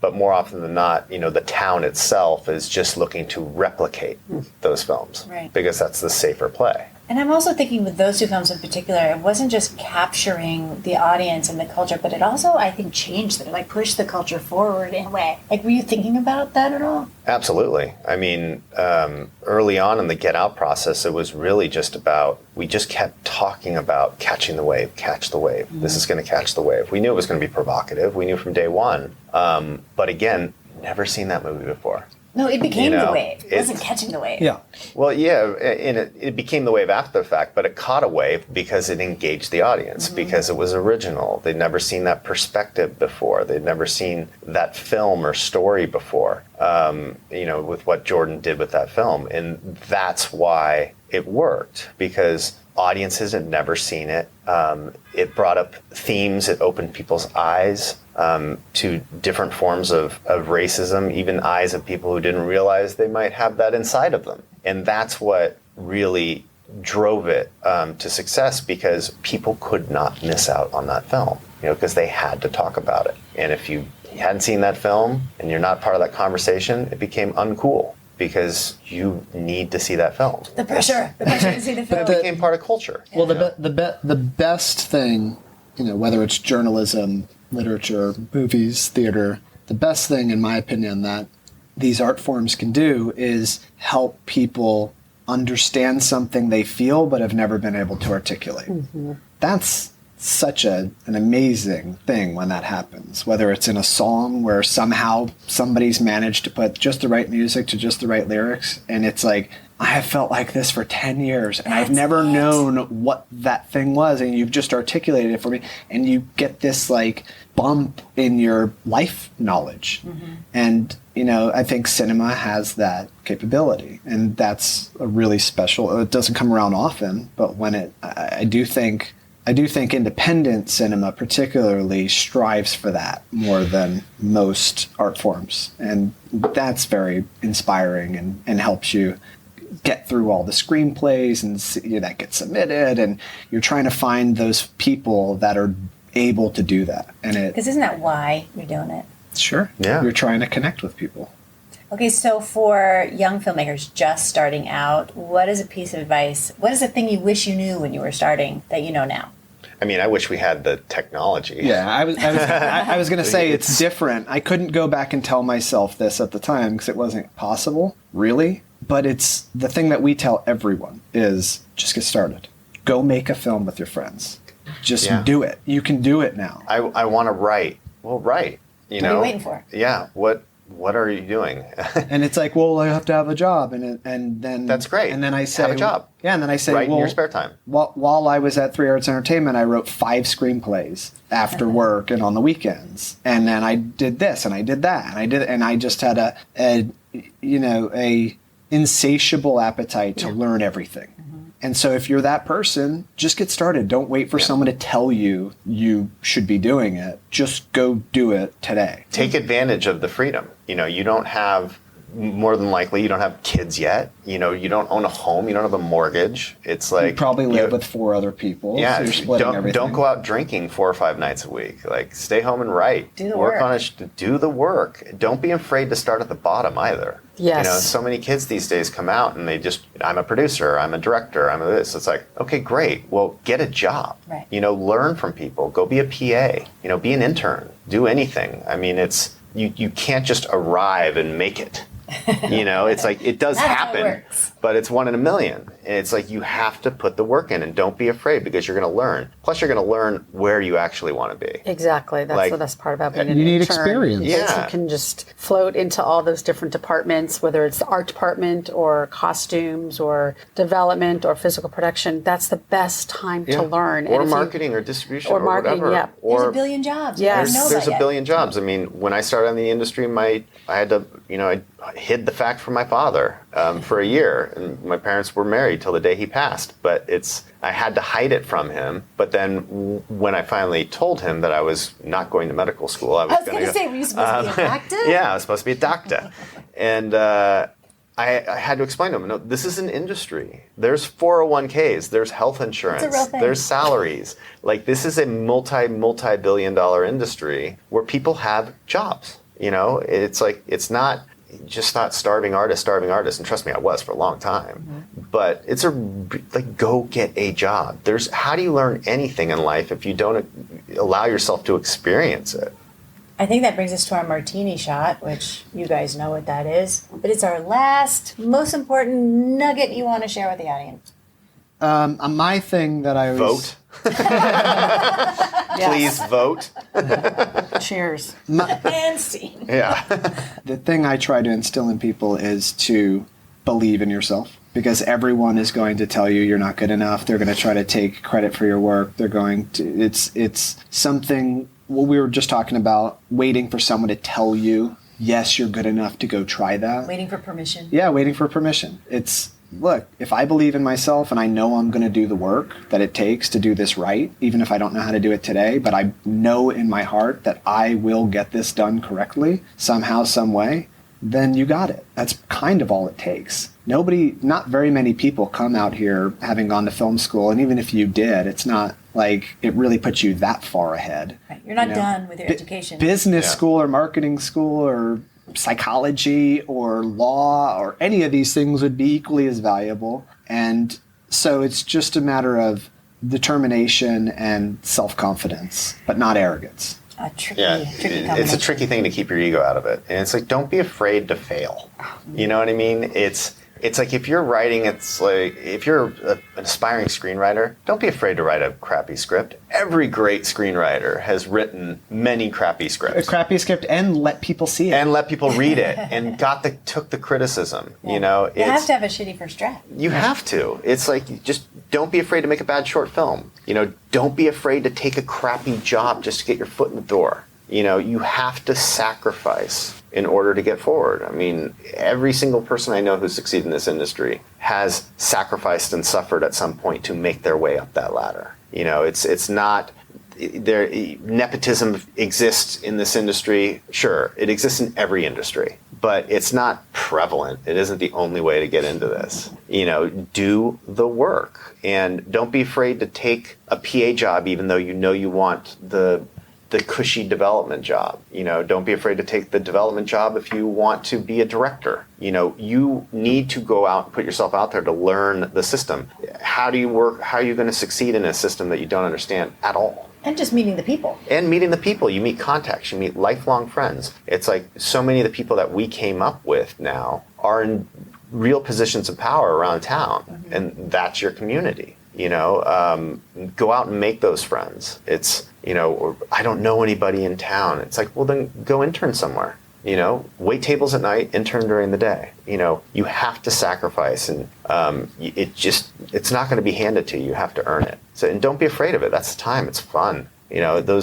But more often than not, the town itself is just looking to replicate those films, right, because that's the safer play. And I'm also thinking with those two films in particular, it wasn't just capturing the audience and the culture, but it also, I think, changed it, like pushed the culture forward in a way. Like, were you thinking about that at all? Absolutely. Early on in the Get Out process, it was really just about, we just kept talking about catching the wave, catch the wave. Mm-hmm. This is going to catch the wave. We knew it was going to be provocative. We knew from day one. But again, never seen that movie before. No, it became You know, the wave. It wasn't catching the wave. Yeah. Well, yeah, and it became the wave after the fact, but it caught a wave because it engaged the audience, because it was original. They'd never seen that perspective before. They'd never seen that film or story before, with what Jordan did with that film. And that's why it worked, because audiences had never seen it. It brought up themes, it opened people's eyes to different forms of racism, even eyes of people who didn't realize they might have that inside of them. And that's what really drove it to success, because people could not miss out on that film, because they had to talk about it. And if you hadn't seen that film and you're not part of that conversation, it became uncool, because you need to see that film. The pressure to see the film. It became part of culture. Well, the best thing, whether it's journalism, literature, movies, theater, the best thing, in my opinion, that these art forms can do is help people understand something they feel but have never been able to articulate. Mm-hmm. That's such an amazing thing when that happens, whether it's in a song where somehow somebody's managed to put just the right music to just the right lyrics, and it's like, I have felt like this for 10 years and I've never known what that thing was, and you've just articulated it for me, and you get this like bump in your life knowledge. Mm-hmm. And I think cinema has that capability, and that's a really special, it doesn't come around often, but when I do think independent cinema particularly strives for that more than most art forms. And that's very inspiring and helps you get through all the screenplays and that get submitted. And you're trying to find those people that are able to do that. Because isn't that why you're doing it? Sure. Yeah. You're trying to connect with people. Okay, so for young filmmakers just starting out, what is a piece of advice? What is the thing you wish you knew when you were starting that you know now? I mean, I wish we had the technology. Yeah, I was going to say it's different. I couldn't go back and tell myself this at the time because it wasn't possible, really. But it's the thing that we tell everyone is just get started. Go make a film with your friends. Just do it. You can do it now. I want to write. Well, write. What are you waiting for? Yeah. What are you doing? And it's like, well, I have to have a job, and then that's great. And then I say, have a job. Yeah, and then I say, write in your spare time. While I was at 3 Arts Entertainment, I wrote 5 screenplays after work and on the weekends, and then I did this and I did that, and I just had a insatiable appetite to learn everything. And so if you're that person, just get started. Don't wait for someone to tell you you should be doing it. Just go do it today. Take advantage of the freedom. You don't have, more than likely, you don't have kids yet. You don't own a home. You don't have a mortgage. It's like... You probably live with 4 other people. Yeah, so you're splitting everything. Don't go out drinking 4 or 5 nights a week. Like, stay home and write. Do the work. On it. Do the work. Don't be afraid to start at the bottom either. Yes. So many kids these days come out and they just, I'm a producer, I'm a director, I'm a this. It's like, okay, great. Well, get a job. Right. Learn from people. Go be a PA. Be an intern. Do anything. I mean, it's you can't just arrive and make it. It's like, it does happen, but it's 1 in a million. And it's like, you have to put the work in, and don't be afraid, because you're going to learn. Plus, you're going to learn where you actually want to be. Exactly. That's the best part about being an You need intern. experience. Yeah. You can just float into all those different departments, whether it's the art department or costumes or development or physical production. That's the best time to learn. Or marketing or distribution or marketing, whatever. yeah. Or There's a billion jobs. Yes. There's a billion jobs. I mean, when I started in the industry, I had to, I hid the fact from my father for a year, and my parents were married till the day he passed. But I had to hide it from him. But then when I finally told him that I was not going to medical school, I was going to say, were you supposed to be a doctor? Yeah, I was supposed to be a doctor, and I had to explain to him, no, this is an industry. There's 401ks, there's health insurance, It's a real thing. there's salaries. Like, this is a multi-billion-dollar industry where people have jobs. It's like, it's not just not starving artist. And trust me, I was for a long time. Mm-hmm. But it's go get a job. How do you learn anything in life if you don't allow yourself to experience it? I think that brings us to our Martini Shot, which you guys know what that is. But it's our last, most important nugget you want to share with the audience. My thing that I was... Vote. Please vote. Cheers. And scene. Yeah. The thing I try to instill in people is to believe in yourself, because everyone is going to tell you you're not good enough. They're going to try to take credit for your work. They're going to, it's something, what we were just talking about, waiting for someone to tell you, yes, you're good enough to go try that. Waiting for permission. Yeah, waiting for permission. It's, look, if I believe in myself and I know I'm going to do the work that it takes to do this right, even if I don't know how to do it today, but I know in my heart that I will get this done correctly, somehow, some way, then you got it. That's kind of all it takes. Not very many people come out here having gone to film school, and even if you did, it's not like it really puts you that far ahead. Right. You're not done with your education. Business school or marketing school or psychology or law or any of these things would be equally as valuable. And so it's just a matter of determination and self-confidence, but not arrogance. A tricky It's combination. a tricky thing to keep your ego out of it. And it's like, don't be afraid to fail. You know what I mean? It's like if you're writing, it's like if you're an aspiring screenwriter, don't be afraid to write a crappy script. Every great screenwriter has written many crappy scripts. A crappy script and let people see it. And let people read it and took the criticism. Yeah. You know, You have to have a shitty first draft. you have to. It's like, just don't be afraid to make a bad short film. You know, don't be afraid to take a crappy job just to get your foot in the door. You know, you have to sacrifice in order to get forward. I mean, every single person I know who's succeeded in this industry has sacrificed and suffered at some point to make their way up that ladder. You know, it's not there. Nepotism exists in this industry. Sure, it exists in every industry, but it's not prevalent. It isn't the only way to get into this. You know, do the work and don't be afraid to take a PA job, even though you know you want the cushy development job. You know, don't be afraid to take the development job if you want to be a director. You know, you need to go out and put yourself out there to learn the system. How do you work? How are you going to succeed in a system that you don't understand at all? And just meeting the people. And meeting the people. You meet contacts, you meet lifelong friends. It's like so many of the people that we came up with now are in real positions of power around town. Mm-hmm. And that's your community. You know, go out and make those friends. It's, you know, or, I don't know anybody in town. It's like, well, then go intern somewhere. You know, wait tables at night, intern during the day. You know, you have to sacrifice, and it's not going to be handed to you. You have to earn it. So, and don't be afraid of it. That's the time. It's fun. You know,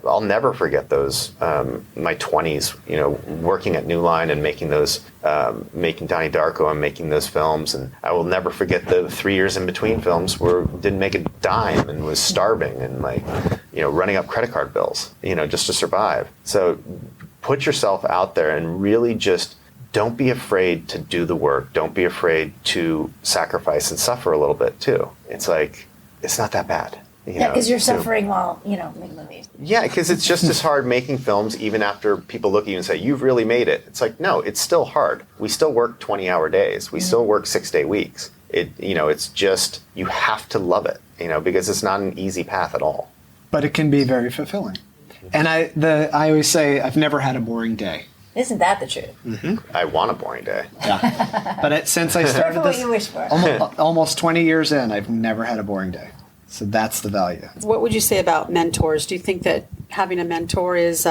I'll never forget those, my 20s, you know, working at New Line and making those, making Donnie Darko and making those films. And I will never forget the 3 years in between films where didn't make a dime and was starving and, like, you know, running up credit card bills, you know, just to survive. So put yourself out there and really just don't be afraid to do the work. Don't be afraid to sacrifice and suffer a little bit too. It's like, it's not that bad. Yeah, because you're suffering while, you know, making movies. Yeah, because it's just as hard making films, even after people look at you and say, you've really made it. It's like, no, it's still hard. We still work 20-hour days. We still work 6-day weeks. You know, it's just, you have to love it, you know, because it's not an easy path at all. But it can be very fulfilling. And I always say, I've never had a boring day. Isn't that the truth? Mm-hmm. I want a boring day. Yeah. But since I started what this, you wish for. almost 20 years in, I've never had a boring day. So that's the value. What would you say about mentors? Do you think that having a mentor is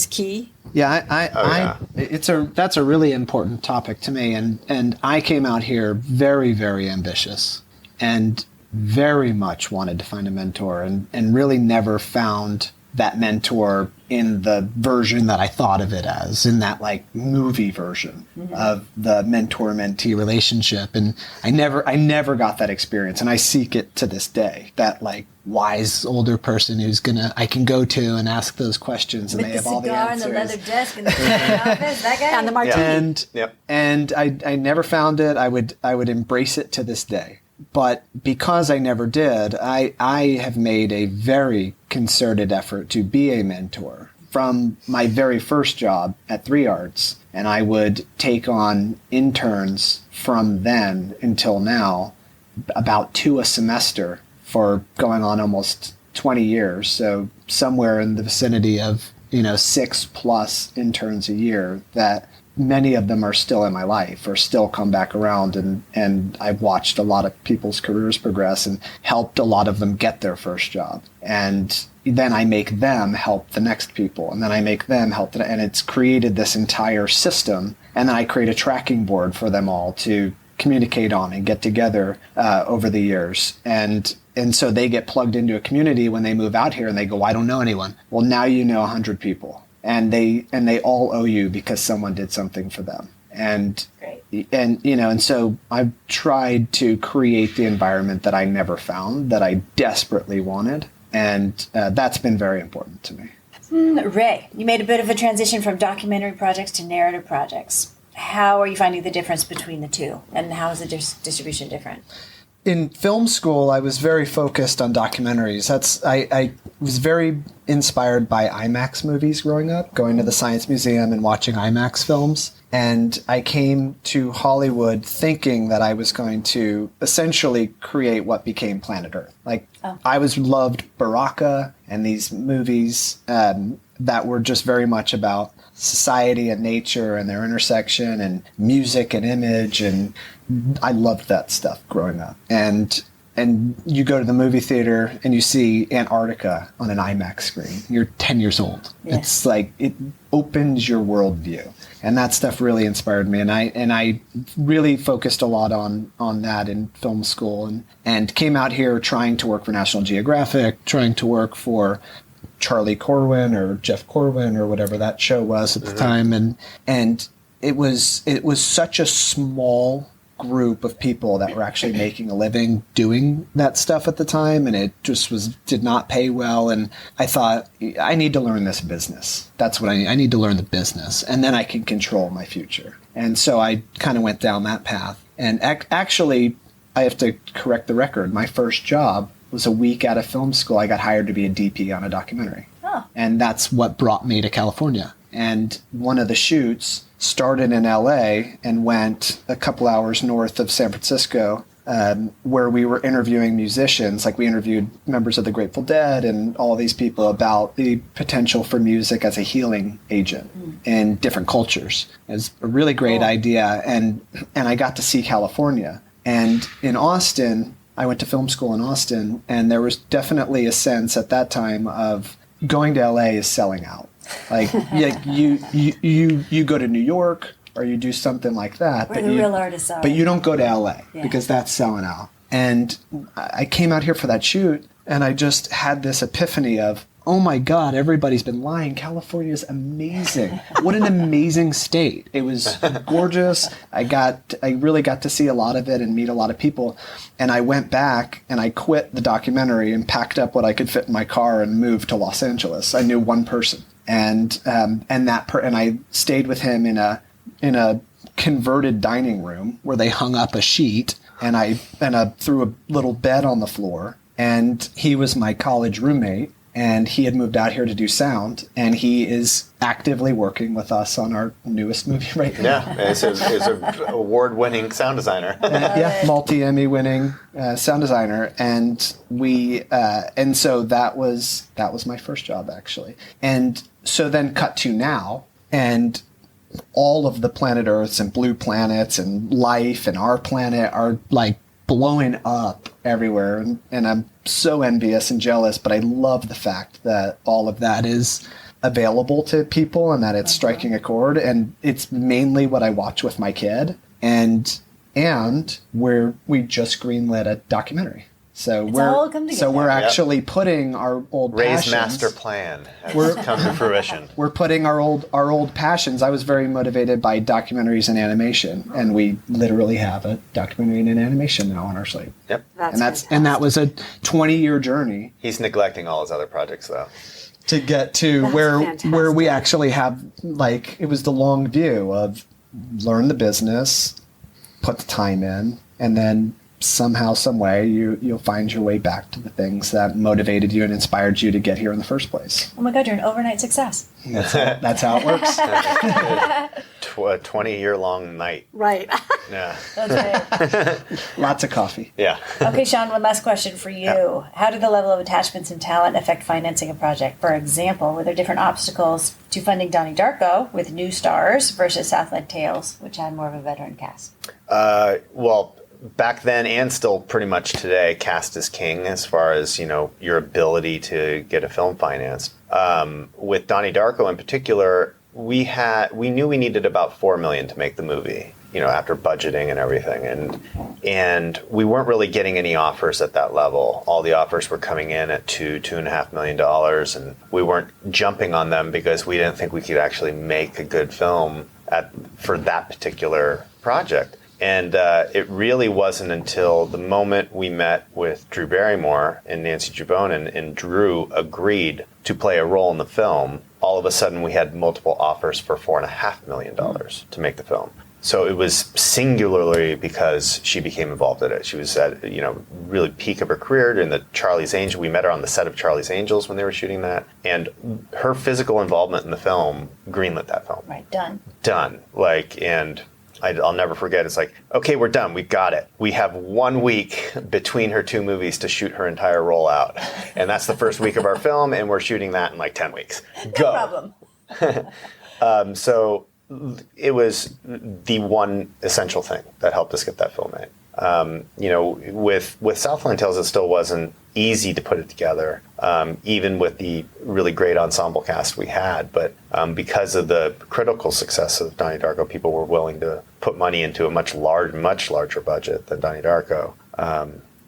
key? Yeah, that's a really important topic to me, and I came out here very, very ambitious and very much wanted to find a mentor, and really never found that mentor in the version that I thought of it as, in that like movie version of the mentor-mentee relationship. And I never got that experience, and I seek it to this day. That like wise older person I can go to and ask those questions, and With they have all the cigar answers. and the leather desk and the office, that guy? And the martini. And I never found it. I would embrace it to this day. But because I never did, I have made a very concerted effort to be a mentor from my very first job at 3 Arts. And I would take on interns from then until now, about 2 a semester for going on almost 20 years. So somewhere in the vicinity of, 6+ interns a year that many of them are still in my life or still come back around. And I've watched a lot of people's careers progress and helped a lot of them get their first job. And then I make them help the next people. And then I make them help. And it's created this entire system. And then I create a tracking board for them all to communicate on and get together over the years. And so they get plugged into a community when they move out here and they go, I don't know anyone. Well, now you know 100 people. And they all owe you because someone did something for them. And so I've tried to create the environment that I never found, that I desperately wanted. And that's been very important to me. Ray, you made a bit of a transition from documentary projects to narrative projects. How are you finding the difference between the two? And how is the distribution different? In film school, I was very focused on documentaries. I was very inspired by IMAX movies growing up, going to the Science Museum and watching IMAX films. And I came to Hollywood thinking that I was going to essentially create what became Planet Earth. I loved Baraka and these movies that were just very much about society and nature and their intersection and music and image, and I loved that stuff growing up. And you go to the movie theater and you see Antarctica on an IMAX screen. You're 10 years old. Yeah. It's like it opens your worldview, and that stuff really inspired me. And I really focused a lot on that in film school, and came out here trying to work for National Geographic, trying to work for Charlie Corwin or Jeff Corwin or whatever that show was at the time, and it was such a small group of people that were actually making a living doing that stuff at the time, and it just did not pay well. And I thought, I need to learn this business. That's what I need. I need to learn the business, and then I can control my future. And so I kind of went down that path. And actually, I have to correct the record. My first job was a week out of film school. I got hired to be a DP on a documentary. Oh. And that's what brought me to California. And one of the shoots started in LA and went a couple hours north of San Francisco, where we were interviewing musicians. Like, we interviewed members of the Grateful Dead and all these people about the potential for music as a healing agent in different cultures. It was a really great idea. And I got to see California. And in Austin, I went to film school in Austin, and there was definitely a sense at that time of going to LA is selling out. Like, you go to New York or you do something like that, where the real artists are. But you don't go to LA because that's selling out. And I came out here for that shoot, and I just had this epiphany of, oh my God, everybody's been lying. California is amazing. What an amazing state. It was gorgeous. I really got to see a lot of it and meet a lot of people. And I went back and I quit the documentary and packed up what I could fit in my car and moved to Los Angeles. I knew one person. And I stayed with him in a converted dining room where they hung up a sheet, and I threw a little bed on the floor, and he was my college roommate. And he had moved out here to do sound, and he is actively working with us on our newest movie right now. Yeah, he's an award-winning sound designer. Multi-Emmy winning sound designer, and so that was my first job, actually. And so then cut to now, and all of the planet Earths and blue planets and life and our planet are like blowing up everywhere, and I'm so envious and jealous, but I love the fact that all of that is available to people and that it's striking a chord, and it's mainly what I watch with my kid, and we just greenlit a documentary. So we're actually putting our old Ray's passions, master plan has come to fruition. We're putting our old passions. I was very motivated by documentaries and animation, and we literally have a documentary and an animation now on our slate. Yep. That was a 20-year journey. He's neglecting all his other projects, though, to get to where we actually have, like, it was the long view of learn the business, put the time in, and then somehow, some way, you'll find your way back to the things that motivated you and inspired you to get here in the first place. Oh my God, you're an overnight success. That's how it works. A 20-year-long night. Right. Yeah. That's right. Lots of coffee. Yeah. Okay, Sean, one last question for you. Yeah. How do the level of attachments and talent affect financing a project? For example, were there different obstacles to funding Donnie Darko with new stars versus Southland Tales, which had more of a veteran cast? Well, back then and still pretty much today, cast is king as far as, your ability to get a film financed. With Donnie Darko in particular, we knew we needed about $4 million to make the movie, after budgeting and everything. And we weren't really getting any offers at that level. All the offers were coming in at $2.5 million, and we weren't jumping on them because we didn't think we could actually make a good film for that particular project. And it really wasn't until the moment we met with Drew Barrymore and Nancy Gibbon, and Drew agreed to play a role in the film, all of a sudden we had multiple offers for $4.5 million to make the film. So it was singularly because she became involved in it. She was at, really peak of her career during the Charlie's Angels. We met her on the set of Charlie's Angels when they were shooting that. And her physical involvement in the film greenlit that film. Right, done. And I'll never forget. It's like, okay, we're done. We've got it. We have 1 week between her two movies to shoot her entire role out. And that's the first week of our film, and we're shooting that in like 10 weeks. Go. No problem. So it was the one essential thing that helped us get that film made. With Southland Tales, it still wasn't easy to put it together, even with the really great ensemble cast we had. But because of the critical success of Donnie Darko, people were willing to put money into a much larger budget than Donnie Darko.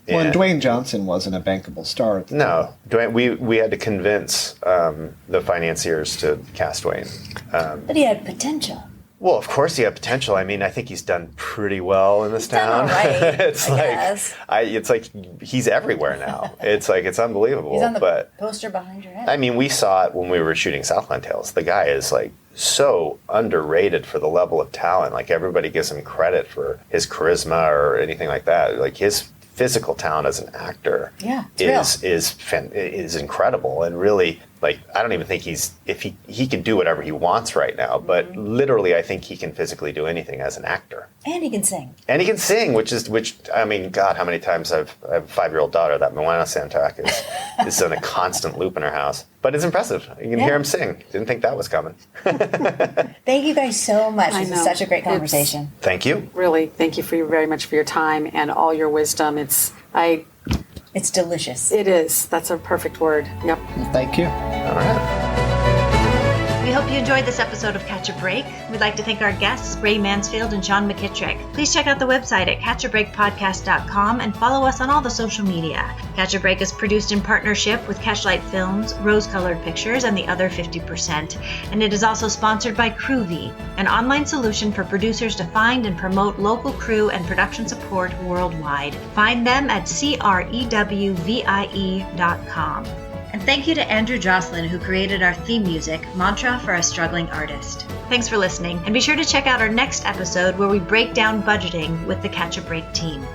And Dwayne Johnson wasn't a bankable star at the time. No, Dwayne. We had to convince the financiers to cast Dwayne. But he had potential. Well, of course he had potential. I mean, I think he's done pretty well in this town. Done all right, It's like he's everywhere now. It's unbelievable. He's on the poster behind your head. I mean, we saw it when we were shooting Southland Tales. The guy is like so underrated for the level of talent. Like everybody gives him credit for his charisma or anything like that. Like his physical talent as an actor is incredible, and really, like, I don't even think he can do whatever he wants right now, but literally I think he can physically do anything as an actor. And he can sing. Which I mean, God, how many times I have a 5-year-old daughter, that Moana soundtrack is in a constant loop in her house. But it's impressive. You can hear him sing. Didn't think that was coming. Thank you guys so much. This was such a great conversation. Thank you. Really, thank you very much for your time and all your wisdom. It's delicious. It is. That's a perfect word. Yep. Well, thank you. All right. We hope you enjoyed this episode of Catch a Break. We'd like to thank our guests, Ray Mansfield and Sean McKittrick. Please check out the website at catchabreakpodcast.com and follow us on all the social media. Catch a Break is produced in partnership with Catchlight Films, Rose Colored Pictures, and the Other 50%. And it is also sponsored by Crewvy, an online solution for producers to find and promote local crew and production support worldwide. Find them at crewvie.com. And thank you to Andrew Jocelyn, who created our theme music, Mantra for a Struggling Artist. Thanks for listening, and be sure to check out our next episode where we break down budgeting with the Catch a Break team.